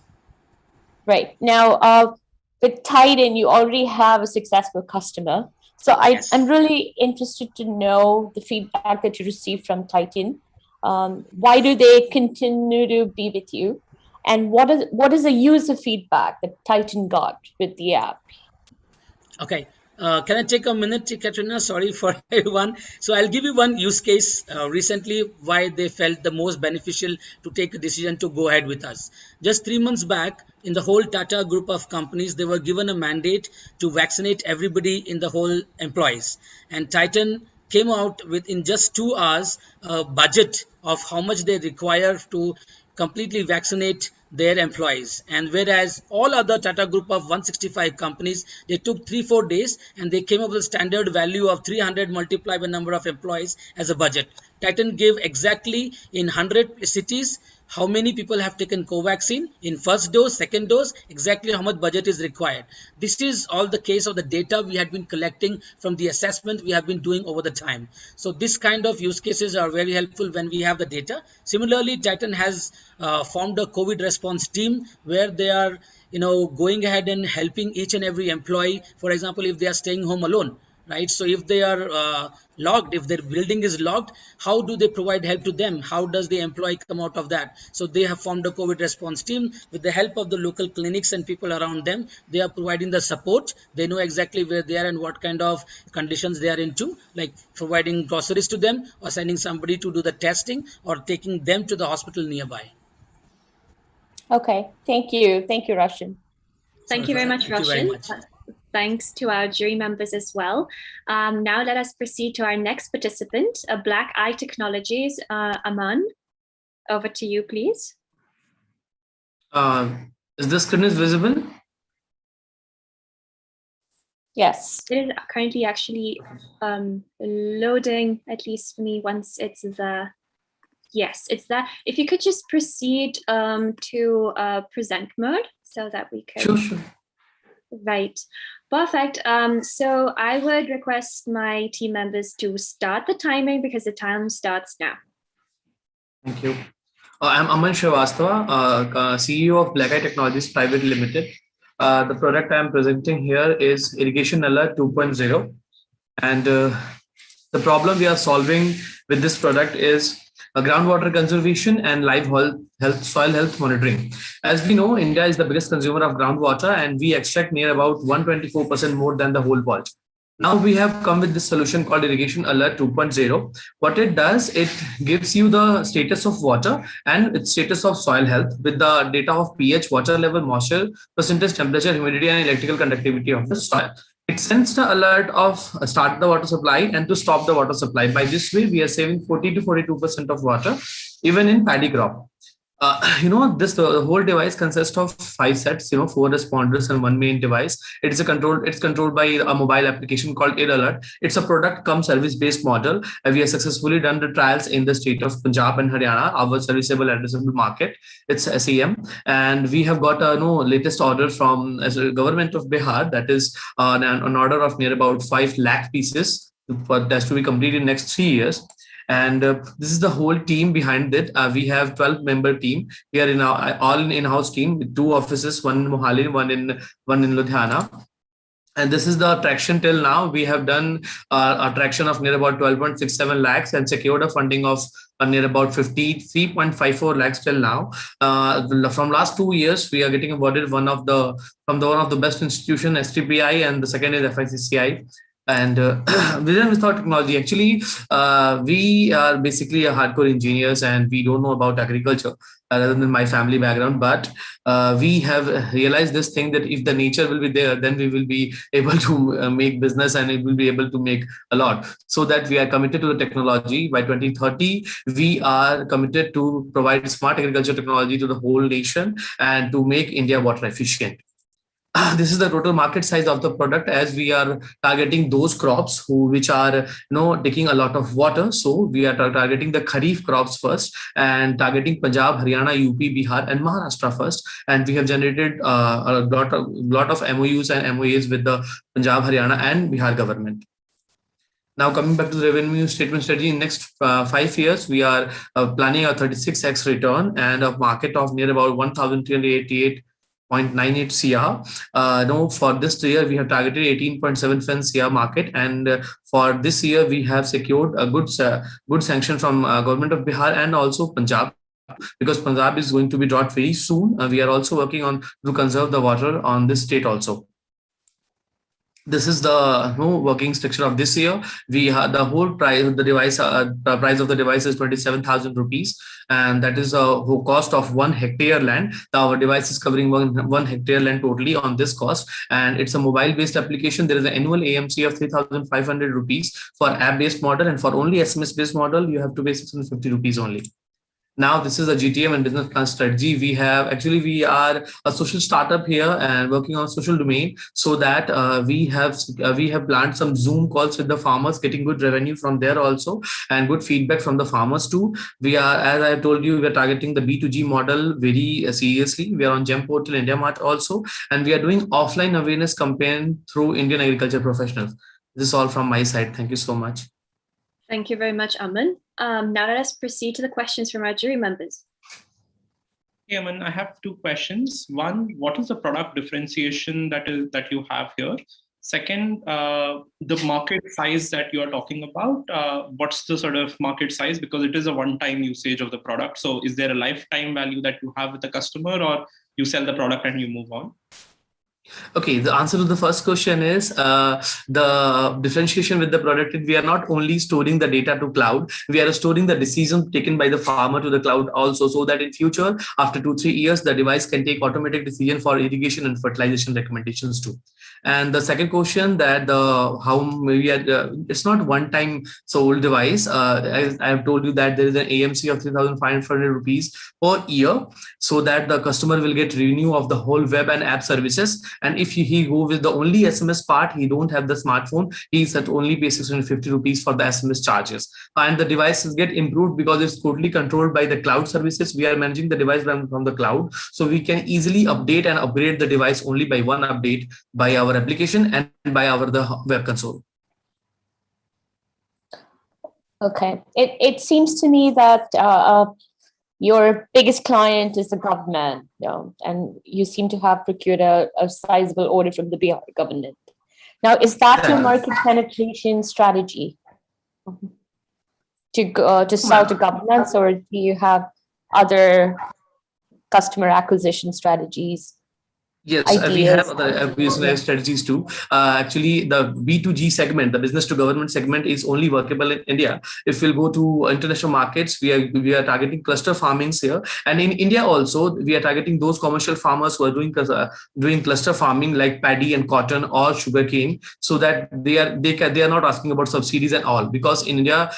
Right. Now, with Titan, you already have a successful customer. So I'm really interested to know the feedback that you received from Titan. Why do they continue to be with you? And what is the user feedback that Titan got with the app? Okay. Can I take a minute, Katrina? Sorry for everyone. So I'll give you one use case recently why they felt the most beneficial to take a decision to go ahead with us. Just 3 months back, in the whole Tata group of companies, they were given a mandate to vaccinate everybody in the whole employees. And Titan came out with, in just 2 hours, a budget of how much they require to completely vaccinate their employees. And whereas all other Tata group of 165 companies, they took 3-4 days and they came up with a standard value of 300 multiplied by number of employees as a budget. Titan gave exactly in 100 cities how many people have taken Covaxin in first dose, second dose, exactly how much budget is required. This is all the case of the data we had been collecting from the assessment we have been doing over the time. So this kind of use cases are very helpful when we have the data. Similarly, Titan has formed a COVID response team where they are going ahead and helping each and every employee. For example, if they are staying home alone, right? So if they are logged, if their building is logged, how do they provide help to them? How does the employee come out of that? So they have formed a COVID response team with the help of the local clinics and people around them. They are providing the support. They know exactly where they are and what kind of conditions they are into, like providing groceries to them or sending somebody to do the testing or taking them to the hospital nearby. Okay, thank you. Thank you, Roshan. Thank you very much, Roshan. Very much. Thanks to our jury members as well. Now let us proceed to our next participant, Black Eye Technologies, Aman. Over to you, please. Is the screen visible? Yes. It is currently actually loading, at least for me, once it's the, yes, it's that. If you could just proceed to present mode so that we could. Sure. Right. Perfect. So I would request my team members to start the timing because the time starts now. Thank you. I'm Aman Srivastava, CEO of Black Eye Technologies Private Limited. The product I'm presenting here is Irrigation Alert 2.0. And the problem we are solving with this product is groundwater conservation and live soil health monitoring. As we know, India is the biggest consumer of groundwater and we extract near about 124% more than the whole world. Now we have come with this solution called Irrigation Alert 2.0. What it does, it gives you the status of water and its status of soil health with the data of pH, water level, moisture, percentage, temperature, humidity, and electrical conductivity of the soil. It sends the alert of start the water supply and to stop the water supply. By this way, we are saving 40 to 42% of water, even in paddy crop. The whole device consists of 5 sets, 4 responders and 1 main device. It's controlled by a mobile application called Alert. It's a product come service based model. We have successfully done the trials in the state of Punjab and Haryana, our serviceable addressable market. It's SEM, and we have got a latest order from the government of Bihar, that is an order of near about 5 lakh pieces, but that's to be completed in next 3 years. And this is the whole team behind it. We have 12-member team. We are all in-house team with 2 offices, one in Mohali, one in Ludhiana. And this is the traction till now. We have done a traction of near about 12.67 lakhs and secured a funding of near about 53.54 lakhs till now. From last 2 years, we are getting awarded from one of the best institution, STPI, and the second is FICCI. And without technology, actually, we are basically a hardcore engineers and we don't know about agriculture other than my family background. But we have realized this thing that if the nature will be there, then we will be able to make business and it will be able to make a lot. So that we are committed to the technology. By 2030, we are committed to provide smart agriculture technology to the whole nation and to make India water efficient. this is the total market size of the product, as we are targeting those crops which are taking a lot of water. So we are targeting the kharif crops first, and targeting Punjab, Haryana, UP, Bihar, and Maharashtra first. And we have generated a lot of MOUs and MOAs with the Punjab, Haryana, and Bihar government. Now, coming back to the revenue statement strategy, in next 5 years, we are planning a 36x return and a market of near about 1,388.98 CR. For this year, we have targeted 18.7 CR market, and for this year, we have secured a good sanction from government of Bihar and also Punjab, because Punjab is going to be drought very soon. We are also working on to conserve the water on this state also. This is the working structure of this year. We have the whole price of the device. The price of the device is 27,000 rupees, and that is a cost of 1 hectare land. Our device is covering one hectare land totally on this cost, and it's a mobile-based application. There is an annual AMC of 3,500 rupees for app-based model, and for only SMS-based model, you have to pay 650 rupees only. Now, this is a GTM and business plan strategy. We are a social startup here and working on social domain, so that we have planned some Zoom calls with the farmers, getting good revenue from there also, and good feedback from the farmers too. We are, as I told you, we are targeting the B2G model very seriously. We are on GEM Portal, India Mart also, and we are doing offline awareness campaign through Indian agriculture professionals. This is all from my side. Thank you so much. Thank you very much, Aman. Now let us proceed to the questions from our jury members. Hey, Aman, I have 2 questions. One, what is the product differentiation that you have here? Second, the market size that you are talking about, what's the sort of market size? Because it is a one-time usage of the product. So is there a lifetime value that you have with the customer, or you sell the product and you move on? Okay, the answer to the first question is the differentiation with the product. We are not only storing the data to cloud, we are storing the decision taken by the farmer to the cloud also, so that in future, after 2-3 years, the device can take automatic decision for irrigation and fertilization recommendations too. And the second question, that it's not one time sold device. I have told you that there is an AMC of 3,500 rupees per year, so that the customer will get revenue of the whole web and app services. And if he go with the only SMS part, he don't have the smartphone, he's at only pay 650 rupees for the SMS charges. And the devices get improved because it's totally controlled by the cloud services. We are managing the device from the cloud, so we can easily update and upgrade the device only by one update by our application and by the web console. Okay, it seems to me that your biggest client is the government, and you seem to have procured a sizable order from the Bihar government. Now, is that your market penetration strategy to sell to governments, or do you have other customer acquisition strategies? Yes, we have other business strategies too. Actually, the B2G segment, the business to government segment, is only workable in India. If we'll go to international markets, we are targeting cluster farmings here, and in India also we are targeting those commercial farmers who are doing cluster farming like paddy and cotton or sugarcane, so that they are not asking about subsidies and all, because in India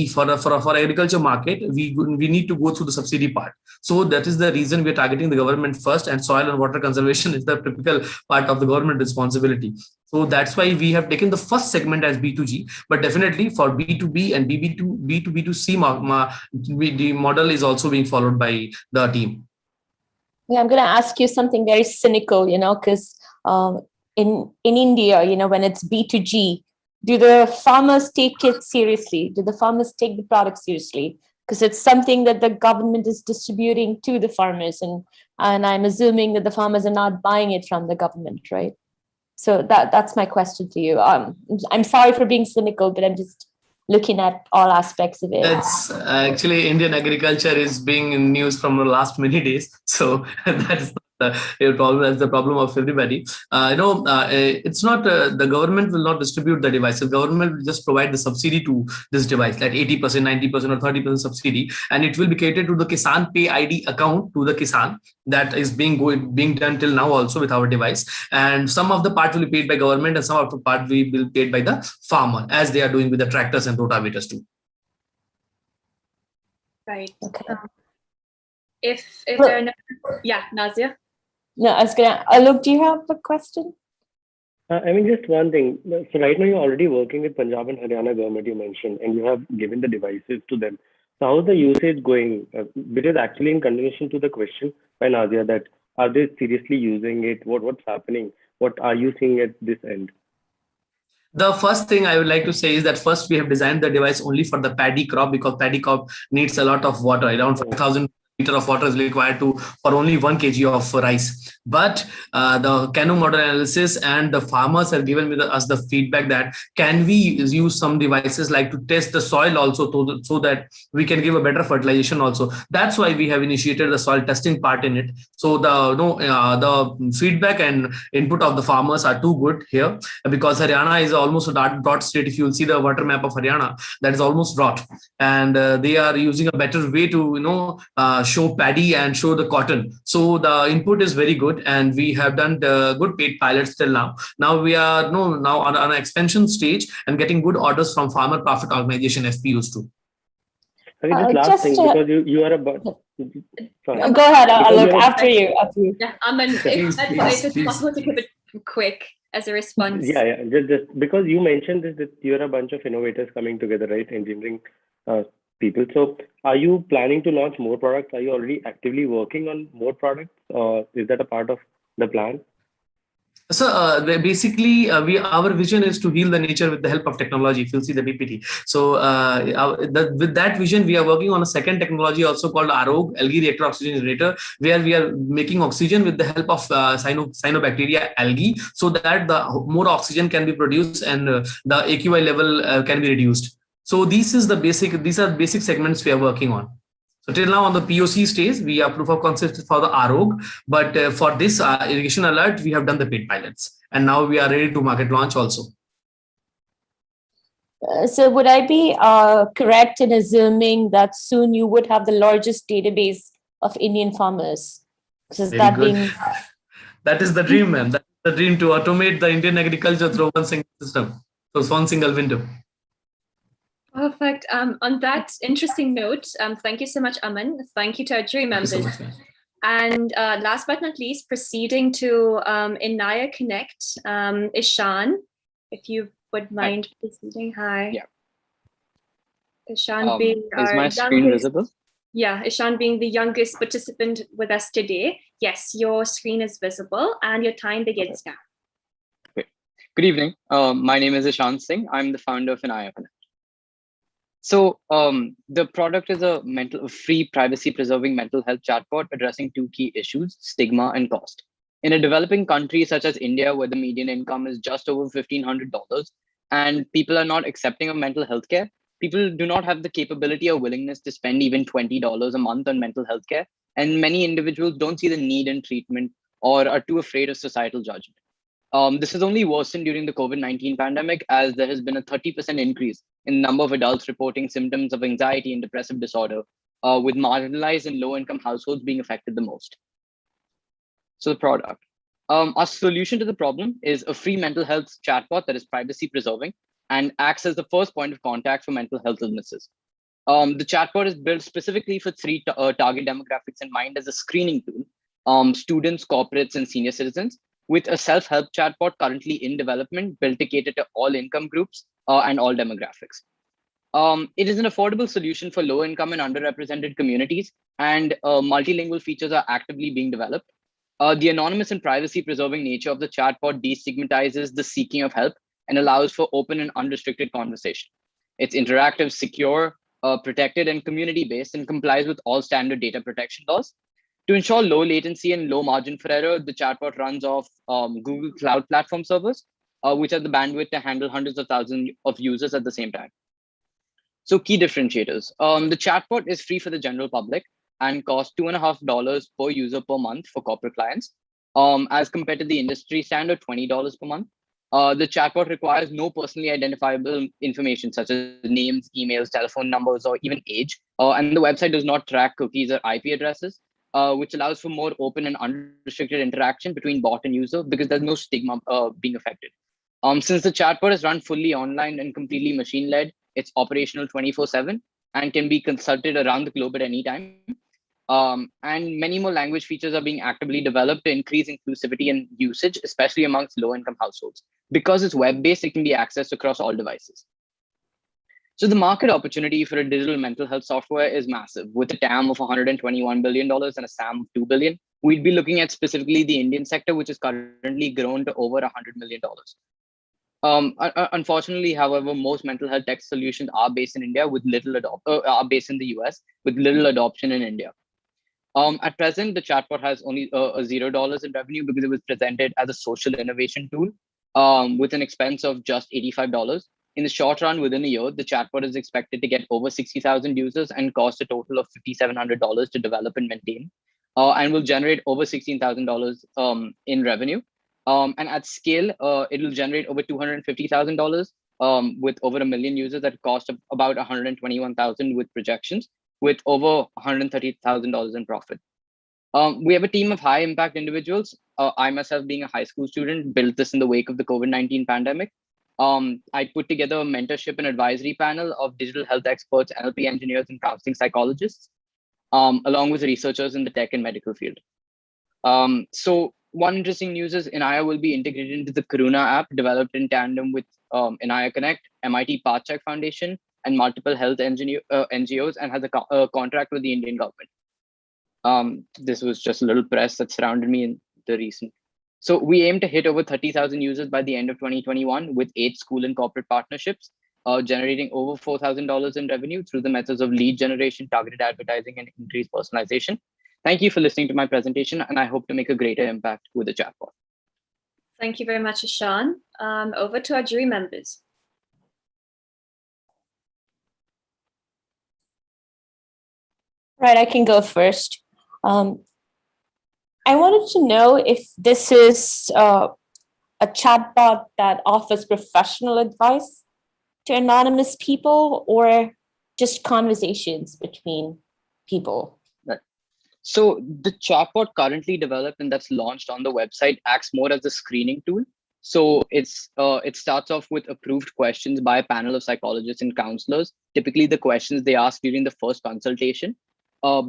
for agriculture market we need to go through the subsidy part. So that is the reason we are targeting the government first, and soil and water conservation is the typical part of the government responsibility. So that's why we have taken the first segment as B2G, but definitely for B2B and B2B2C the model is also being followed by the team. Yeah, I'm going to ask you something very cynical, because in India, when it's B2G, do the farmers take it seriously? Do the farmers take the product seriously? Because it's something that the government is distributing to the farmers, and I'm assuming that the farmers are not buying it from the government, right? So that's my question to you. I'm sorry for being cynical, but I'm just looking at all aspects of it. That's actually Indian agriculture is being in news from the last many days, so that's the problem. That's the problem of everybody. It's not the government will not distribute the device. The government will just provide the subsidy to this device, like 80%, 90%, or 30% subsidy, and it will be catered to the Kisan Pay ID account to the Kisan. That is being done till now also with our device, and some of the part will be paid by government, and some of the part will be paid by the farmer, as they are doing with the tractors and rotavators too. Right. Okay. If there are no, yeah, Nazia. No, I was gonna. Alok, do you have a question? I mean, just one thing. So right now you're already working with Punjab and Haryana government, you mentioned, and you have given the devices to them. So how is the usage going? Because actually, in continuation to the question by Nadia, that are they seriously using it? What's happening? What are you seeing at this end? The first thing I would like to say is that first we have designed the device only for the paddy crop, because paddy crop needs a lot of water. Around 5,000 liter of water is required for only 1 kg of rice. But the Canoe model analysis and the farmers have given us the feedback that can we use some devices like to test the soil also so that we can give a better fertilization also. That's why we have initiated the soil testing part in it. So the feedback and input of the farmers are too good here, because Haryana is almost a drought state. If you'll see the water map of Haryana, that is almost drought, and they are using a better way to show paddy and show the cotton. So the input is very good, and we have done the good paid pilots till now. Now we are now on an expansion stage and getting good orders from farmer profit organization FPOs too. Okay, just last thing, because you are about. Sorry. Go ahead, Alok. After you. Yeah, Aman, if it's possible to keep it quick as a response. Yeah. Just because you mentioned this, that you're a bunch of innovators coming together, right? Engineering people. So are you planning to launch more products? Are you already actively working on more products? Or is that a part of the plan? So basically, our vision is to heal the nature with the help of technology. If you'll see the PPT. So with that vision, we are working on a second technology also called Arog, Algae Reactor Oxygen Generator, where we are making oxygen with the help of cyanobacteria algae, so that the more oxygen can be produced and the AQI level can be reduced. So these are basic segments we are working on. So till now on the POC stage, we are proof of concept for the Arog, but for this irrigation alert, we have done the paid pilots, and now we are ready to market launch also. So would I be correct in assuming that soon you would have the largest database of Indian farmers? Is that being... That is the dream, man. That's the dream, to automate the Indian agriculture through one single system. So it's one single window. Perfect. On that interesting note, thank you so much, Aman. Thank you to our jury members. Thank you so much, and last but not least, proceeding to Inaya Connect, Ishan, if you would mind proceeding. Hi. Yeah. Ishan being is my screen visible? Yeah, Ishan being the youngest participant with us today. Yes, your screen is visible and your time begins now. Great. Good evening. My name is Ishan Singh. I'm the founder of Inaya Connect. So the product is a free privacy-preserving mental health chatbot addressing two key issues: stigma and cost. In a developing country such as India, where the median income is just over $1,500 and people are not accepting of mental health care, people do not have the capability or willingness to spend even $20 a month on mental health care. And many individuals don't see the need in treatment or are too afraid of societal judgment. This has only worsened during the COVID-19 pandemic, as there has been a 30% increase in the number of adults reporting symptoms of anxiety and depressive disorder, with marginalized and low-income households being affected the most. So the product. Our solution to the problem is a free mental health chatbot that is privacy-preserving and acts as the first point of contact for mental health illnesses. The chatbot is built specifically for three target demographics in mind as a screening tool: students, corporates, and senior citizens, with a self-help chatbot currently in development built to cater to all income groups and all demographics. It is an affordable solution for low-income and underrepresented communities, and multilingual features are actively being developed. The anonymous and privacy-preserving nature of the chatbot destigmatizes the seeking of help and allows for open and unrestricted conversation. It's interactive, secure, protected, and community-based, and complies with all standard data protection laws. To ensure low latency and low margin for error, the chatbot runs off Google Cloud Platform servers, which have the bandwidth to handle hundreds of thousands of users at the same time. So key differentiators. The chatbot is free for the general public and costs $2.50 per user per month for corporate clients, as compared to the industry standard $20 per month. The chatbot requires no personally identifiable information such as names, emails, telephone numbers, or even age. And the website does not track cookies or IP addresses, which allows for more open and unrestricted interaction between bot and user, because there's no stigma being affected. Since the chatbot is run fully online and completely machine-led, it's operational 24/7 and can be consulted around the globe at any time. And many more language features are being actively developed to increase inclusivity and usage, especially amongst low-income households. Because it's web-based, it can be accessed across all devices. So the market opportunity for a digital mental health software is massive. With a TAM of $121 billion and a SAM of $2 billion, we'd be looking at specifically the Indian sector, which is currently grown to over $100 million. Unfortunately, however, most mental health tech solutions are based in India with little are based in the US with little adoption in India. At present, the chatbot has only $0 in revenue because it was presented as a social innovation tool with an expense of just $85. In the short run, within a year, the chatbot is expected to get over 60,000 users and cost a total of $5,700 to develop and maintain, and will generate over $16,000 in revenue. And at scale, it will generate over $250,000 with over 1 million users at a cost of about $121,000 with projections, with over $130,000 in profit. We have a team of high impact individuals. I myself, being a high school student, built this in the wake of the COVID-19 pandemic. I put together a mentorship and advisory panel of digital health experts, NLP engineers, and counseling psychologists, along with researchers in the tech and medical field. So one interesting news is Inaya will be integrated into the Karuna app developed in tandem with Inaya Connect, MIT PathCheck Foundation, and multiple health NGOs, and has a contract with the Indian government. This was just a little press that surrounded me in the recent. So we aim to hit over 30,000 users by the end of 2021 with 8 school and corporate partnerships, generating over $4,000 in revenue through the methods of lead generation, targeted advertising, and increased personalization. Thank you for listening to my presentation, and I hope to make a greater impact with the chatbot. Thank you very much, Ishan. Over to our jury members. Right, I can go first. I wanted to know if this is a chatbot that offers professional advice to anonymous people or just conversations between people. Right. So the chatbot currently developed and that's launched on the website acts more as a screening tool. So it starts off with approved questions by a panel of psychologists and counselors, typically the questions they ask during the first consultation.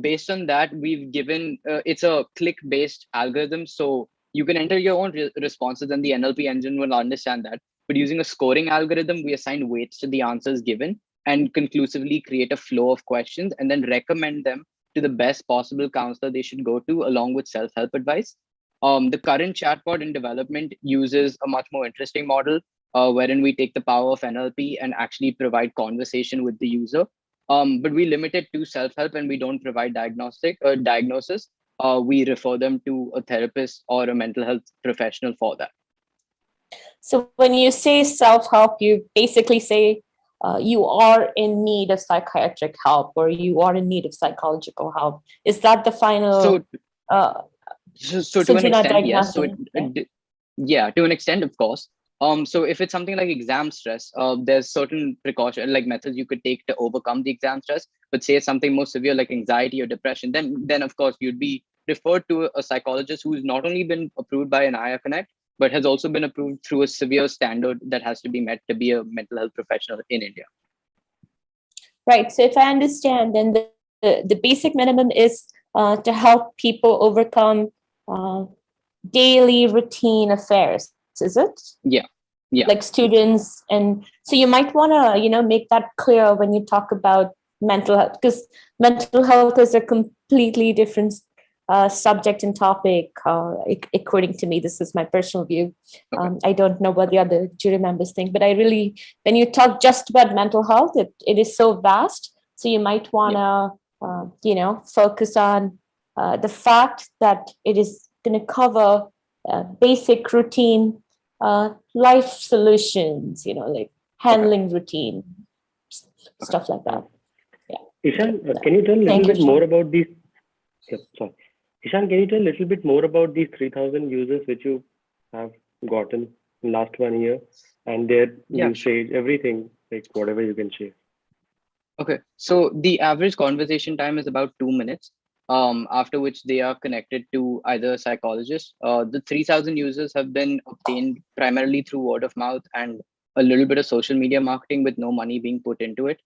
Based on that, we've given, it's a click-based algorithm. So you can enter your own responses and the NLP engine will understand that. But using a scoring algorithm, we assign weights to the answers given and conclusively create a flow of questions and then recommend them to the best possible counselor they should go to along with self-help advice. The current chatbot in development uses a much more interesting model wherein we take the power of NLP and actually provide conversation with the user. But we limit it to self-help and we don't provide diagnosis. We refer them to a therapist or a mental health professional for that. So when you say self-help, you basically say you are in need of psychiatric help or you are in need of psychological help. Is that the final? So to an extent, yes. So yeah, to an extent, of course. So if it's something like exam stress, there's certain precaution like methods you could take to overcome the exam stress. But say something more severe like anxiety or depression, then of course you'd be referred to a psychologist who's not only been approved by Inaya Connect, but has also been approved through a severe standard that has to be met to be a mental health professional in India. Right. So if I understand, then the basic minimum is to help people overcome daily routine affairs. Is it? Yeah. Like students, and so you might want to make that clear when you talk about mental health, because mental health is a completely different subject and topic. According to me, this is my personal view. Okay. I don't know what the other jury members think, but I really, when you talk just about mental health, it is so vast. So you might want to focus on the fact that it is going to cover basic routine life solutions, like handling routine, stuff like that. Yeah. Ishan, can you tell a little bit more about these? Ishan, can you tell a little bit more about these 3,000 users which you have gotten in last 1 year and their usage, everything, like whatever you can share? Okay, so the average conversation time is about 2 minutes. After which they are connected to either a psychologist. The 3,000 users have been obtained primarily through word of mouth and a little bit of social media marketing with no money being put into it.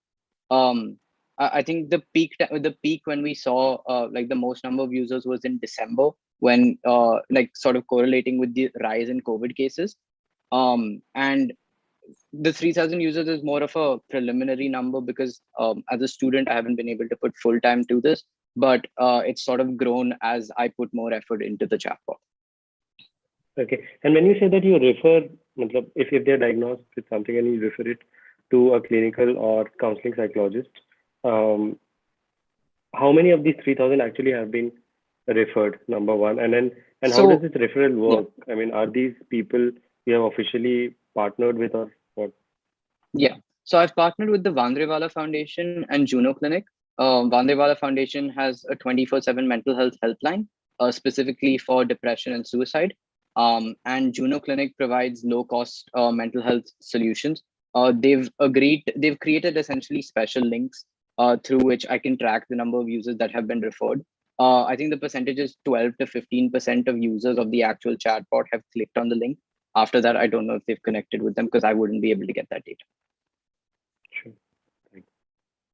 I think the peak when we saw like the most number of users was in December, when like sort of correlating with the rise in COVID cases. And the 3,000 users is more of a preliminary number because as a student, I haven't been able to put full time to this, but it's sort of grown as I put more effort into the chatbot. Okay. And when you say that you refer, if they're diagnosed with something and you refer it to a clinical or counseling psychologist, how many of these 3,000 actually have been referred, number one? And then, and how does this referral work? Yeah. I mean, are these people you have officially partnered with or what? Yeah. So I've partnered with the Vandrewala Foundation and Juno Clinic. Vandrewala Foundation has a 24/7 mental health helpline, specifically for depression and suicide. And Juno Clinic provides low-cost mental health solutions. They've created essentially special links through which I can track the number of users that have been referred. I think the percentage is 12 to 15% of users of the actual chatbot have clicked on the link. After that, I don't know if they've connected with them because I wouldn't be able to get that data. Sure.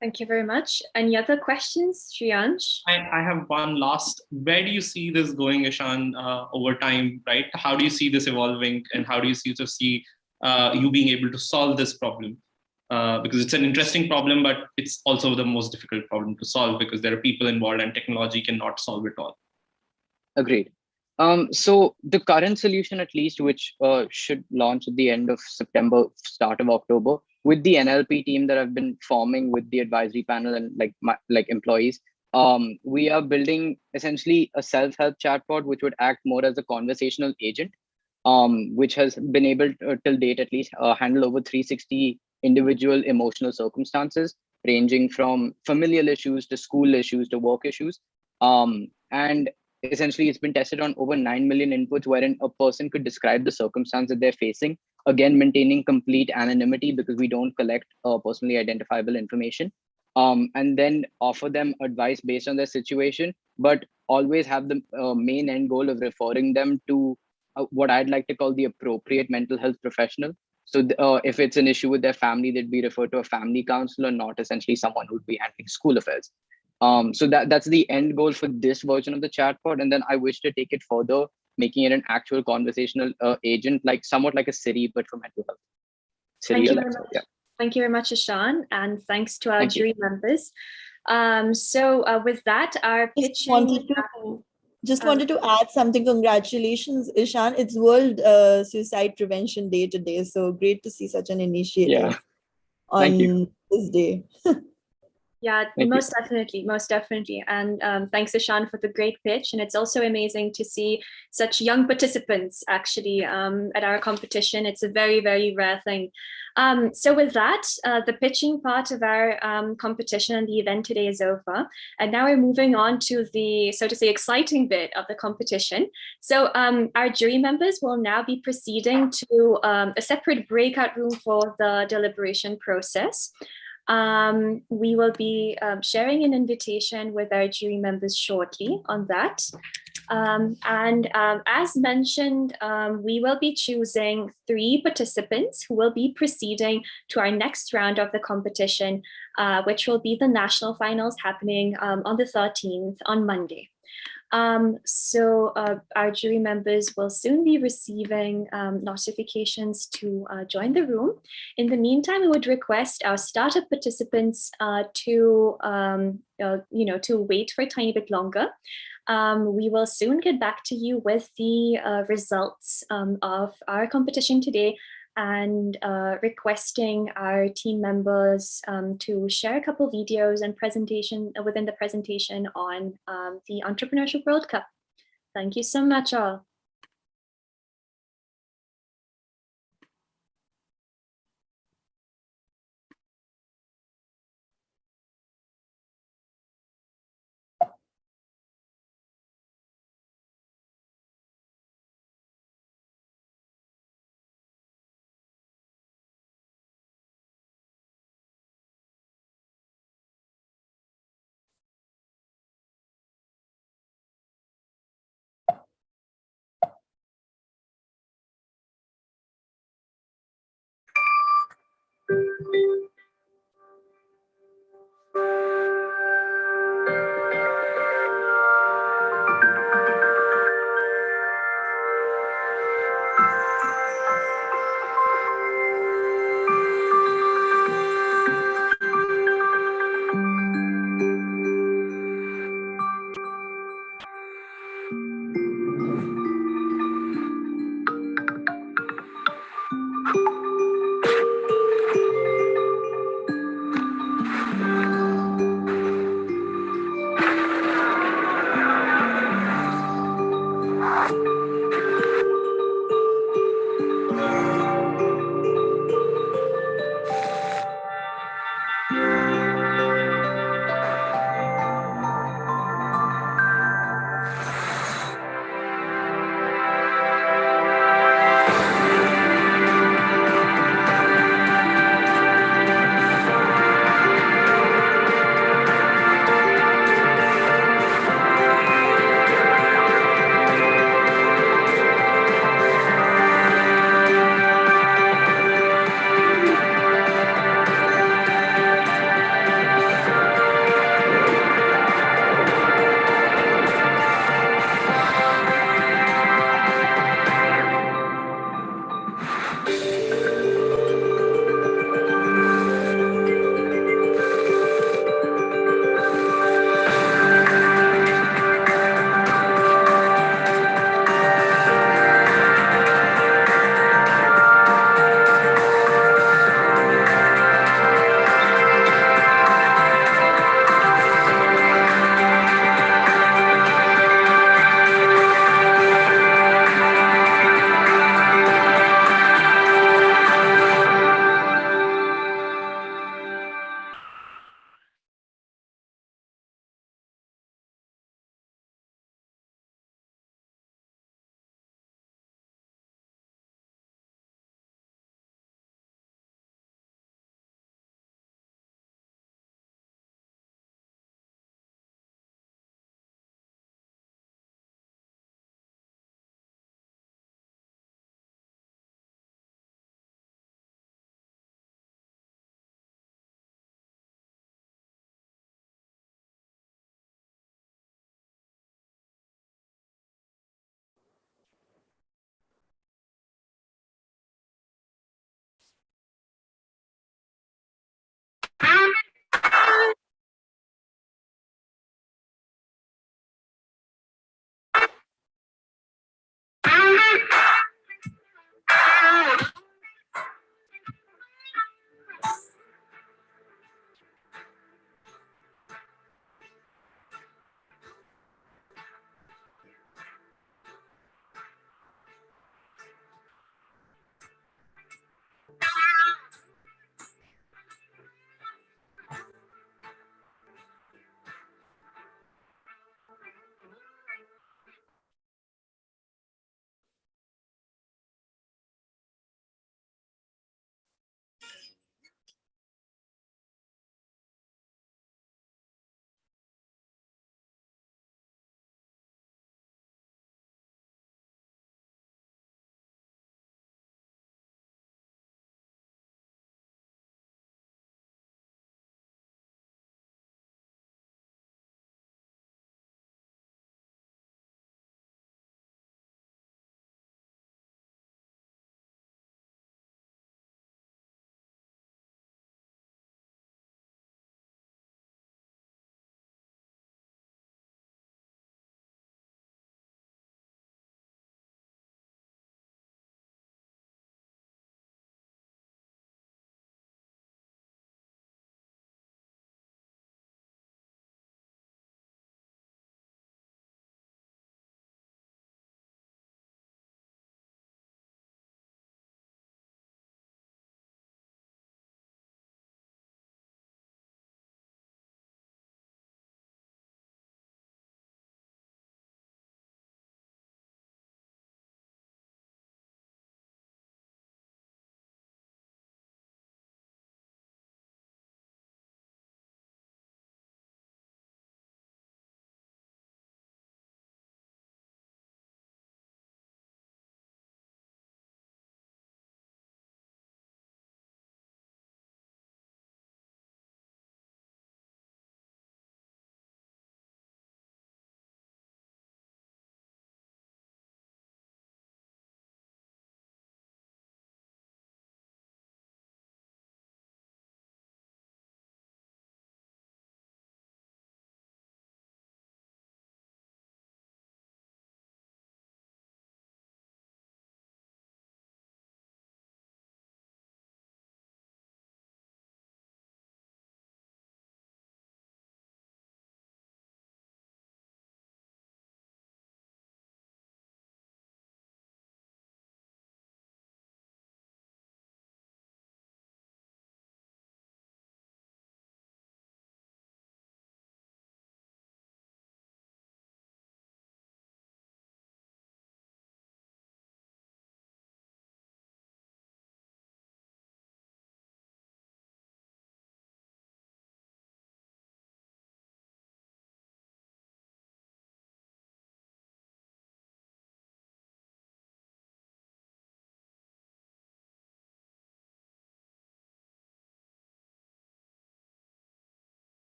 Thank you very much. Any other questions, Shriyansh? I have one last. Where do you see this going, Ishan, over time, right? How do you see this evolving, and how do you see you being able to solve this problem? Because it's an interesting problem, but it's also the most difficult problem to solve because there are people involved and technology cannot solve it all. Agreed. So the current solution, at least, which should launch at the end of September, start of October, with the NLP team that I've been forming with the advisory panel and like employees, we are building essentially a self-help chatbot, which would act more as a conversational agent, which has been able to, till date at least, handle over 360 individual emotional circumstances, ranging from familial issues to school issues to work issues. And essentially, it's been tested on over 9 million inputs, wherein a person could describe the circumstance that they're facing, again, maintaining complete anonymity because we don't collect personally identifiable information, and then offer them advice based on their situation, but always have the main end goal of referring them to what I'd like to call the appropriate mental health professional. So if it's an issue with their family, they'd be referred to a family counselor, not essentially someone who'd be handling school affairs. So that's the end goal for this version of the chatbot. And then I wish to take it further, making it an actual conversational agent, like somewhat like a Siri, but for mental health. Siri, Alexa, yeah. Thank you very much, Ishan, and thanks to our jury members. So with that, our pitching... Just wanted to add something. Congratulations, Ishan. It's World Suicide Prevention Day today. So great to see such an initiative on this day. Yeah, most definitely. And thanks, Ishan, for the great pitch. And it's also amazing to see such young participants actually at our competition. It's a very, very rare thing. So with that, the pitching part of our competition and the event today is over. And now we're moving on to the, so to say, exciting bit of the competition. So our jury members will now be proceeding to a separate breakout room for the deliberation process. We will be sharing an invitation with our jury members shortly on that. As mentioned, we will be choosing 3 participants who will be proceeding to our next round of the competition, which will be the national finals happening on the 13th on Monday. So our jury members will soon be receiving notifications to join the room. In the meantime, we would request our startup participants to wait for a tiny bit longer. We will soon get back to you with the results of our competition today, and requesting our team members to share a couple videos and presentation within the presentation on the Entrepreneurship World Cup. Thank you so much, all.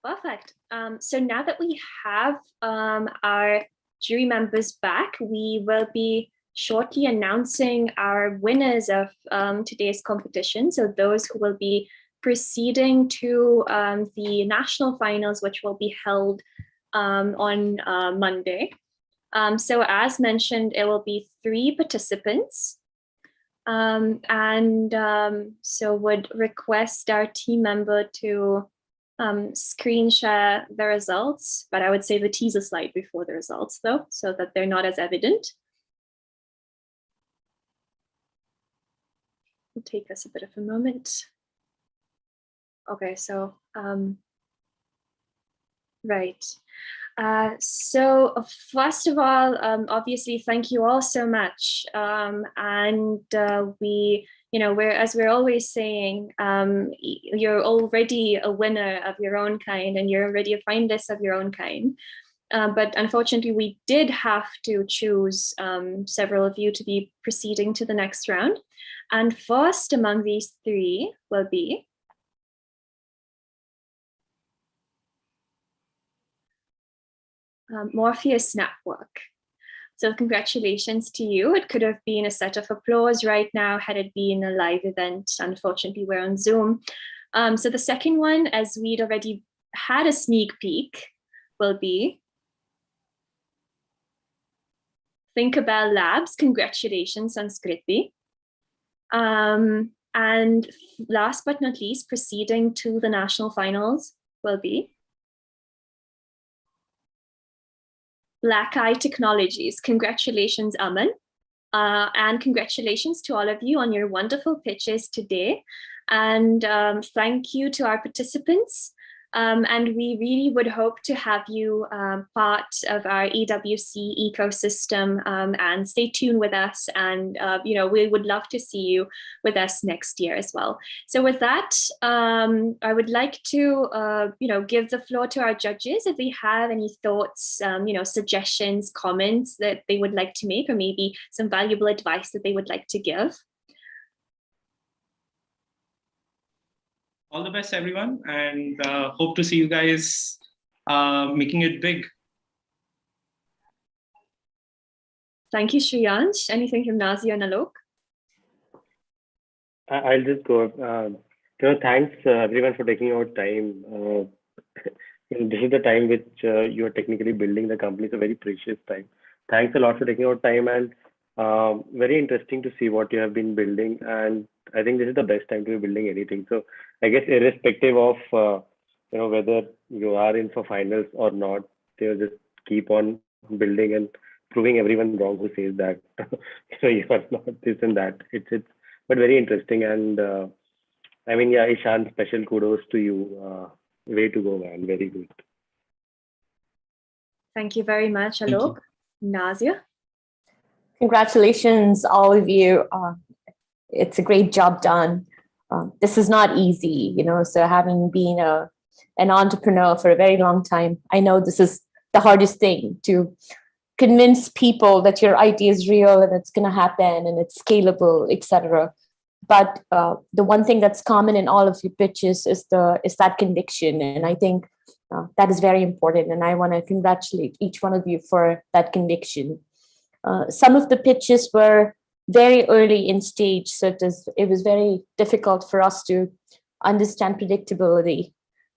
Perfect. So now that we have our jury members back, we will be shortly announcing our winners of today's competition. So those who will be proceeding to the national finals, which will be held on Monday. So as mentioned, it will be 3 participants. So would request our team member to screen share the results, but I would say the teaser slide before the results though, so that they're not as evident. It'll take us a bit of a moment. Okay, so, right. So first of all, obviously, thank you all so much. As we're always saying, you're already a winner of your own kind and you're already a finalist of your own kind. But unfortunately, we did have to choose several of you to be proceeding to the next round. And first among these 3 will be Morpheus Network. So congratulations to you. It could have been a set of applause right now had it been a live event. Unfortunately, we're on Zoom. So the second one, as we'd already had a sneak peek, will be Thinkable Labs. Congratulations, Sanskriti. And last but not least, proceeding to the national finals will be Black Eye Technologies. Congratulations, Aman. And congratulations to all of you on your wonderful pitches today. And thank you to our participants. And we really would hope to have you part of our EWC ecosystem, and stay tuned with us. And we would love to see you with us next year as well. So with that, I would like to give the floor to our judges if they have any thoughts, suggestions, comments that they would like to make, or maybe some valuable advice that they would like to give. All the best, everyone, and hope to see you guys making it big. Thank you, Shriyansh. Anything from Nazia and Alok? I'll just go. Thanks everyone for taking out time. This is the time which you are technically building the company. It's a very precious time. Thanks a lot for taking out time, and very interesting to see what you have been building. And I think this is the best time to be building anything. So I guess irrespective of whether you are in for finals or not, just keep on building and proving everyone wrong who says that you are not this and that. It's but very interesting. And Ishan, special kudos to you. Way to go, man. Very good. Thank you very much, Alok. Nazia? Congratulations, all of you. It's a great job done. This is not easy, so having been an entrepreneur for a very long time, I know this is the hardest thing, to convince people that your idea is real and it's going to happen and it's scalable, etc. But the one thing that's common in all of your pitches is that conviction. And I think that is very important. And I want to congratulate each one of you for that conviction. Some of the pitches were very early in stage, so it was very difficult for us to understand predictability.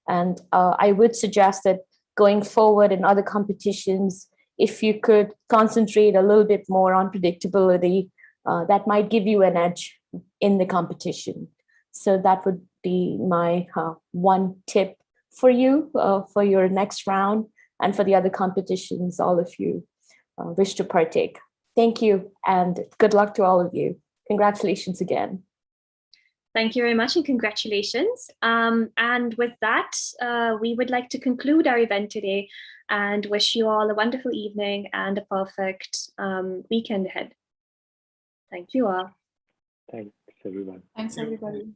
And I would suggest that going forward in other competitions, if you could concentrate a little bit more on predictability, that might give you an edge in the competition. So that would be my one tip for you for your next round, and for the other competitions all of you wish to partake. Thank you, and good luck to all of you. Congratulations again. Thank you very much, and congratulations. And with that, we would like to conclude our event today and wish you all a wonderful evening and a perfect weekend ahead. Thank you all. Thanks, everyone. Thanks, everybody.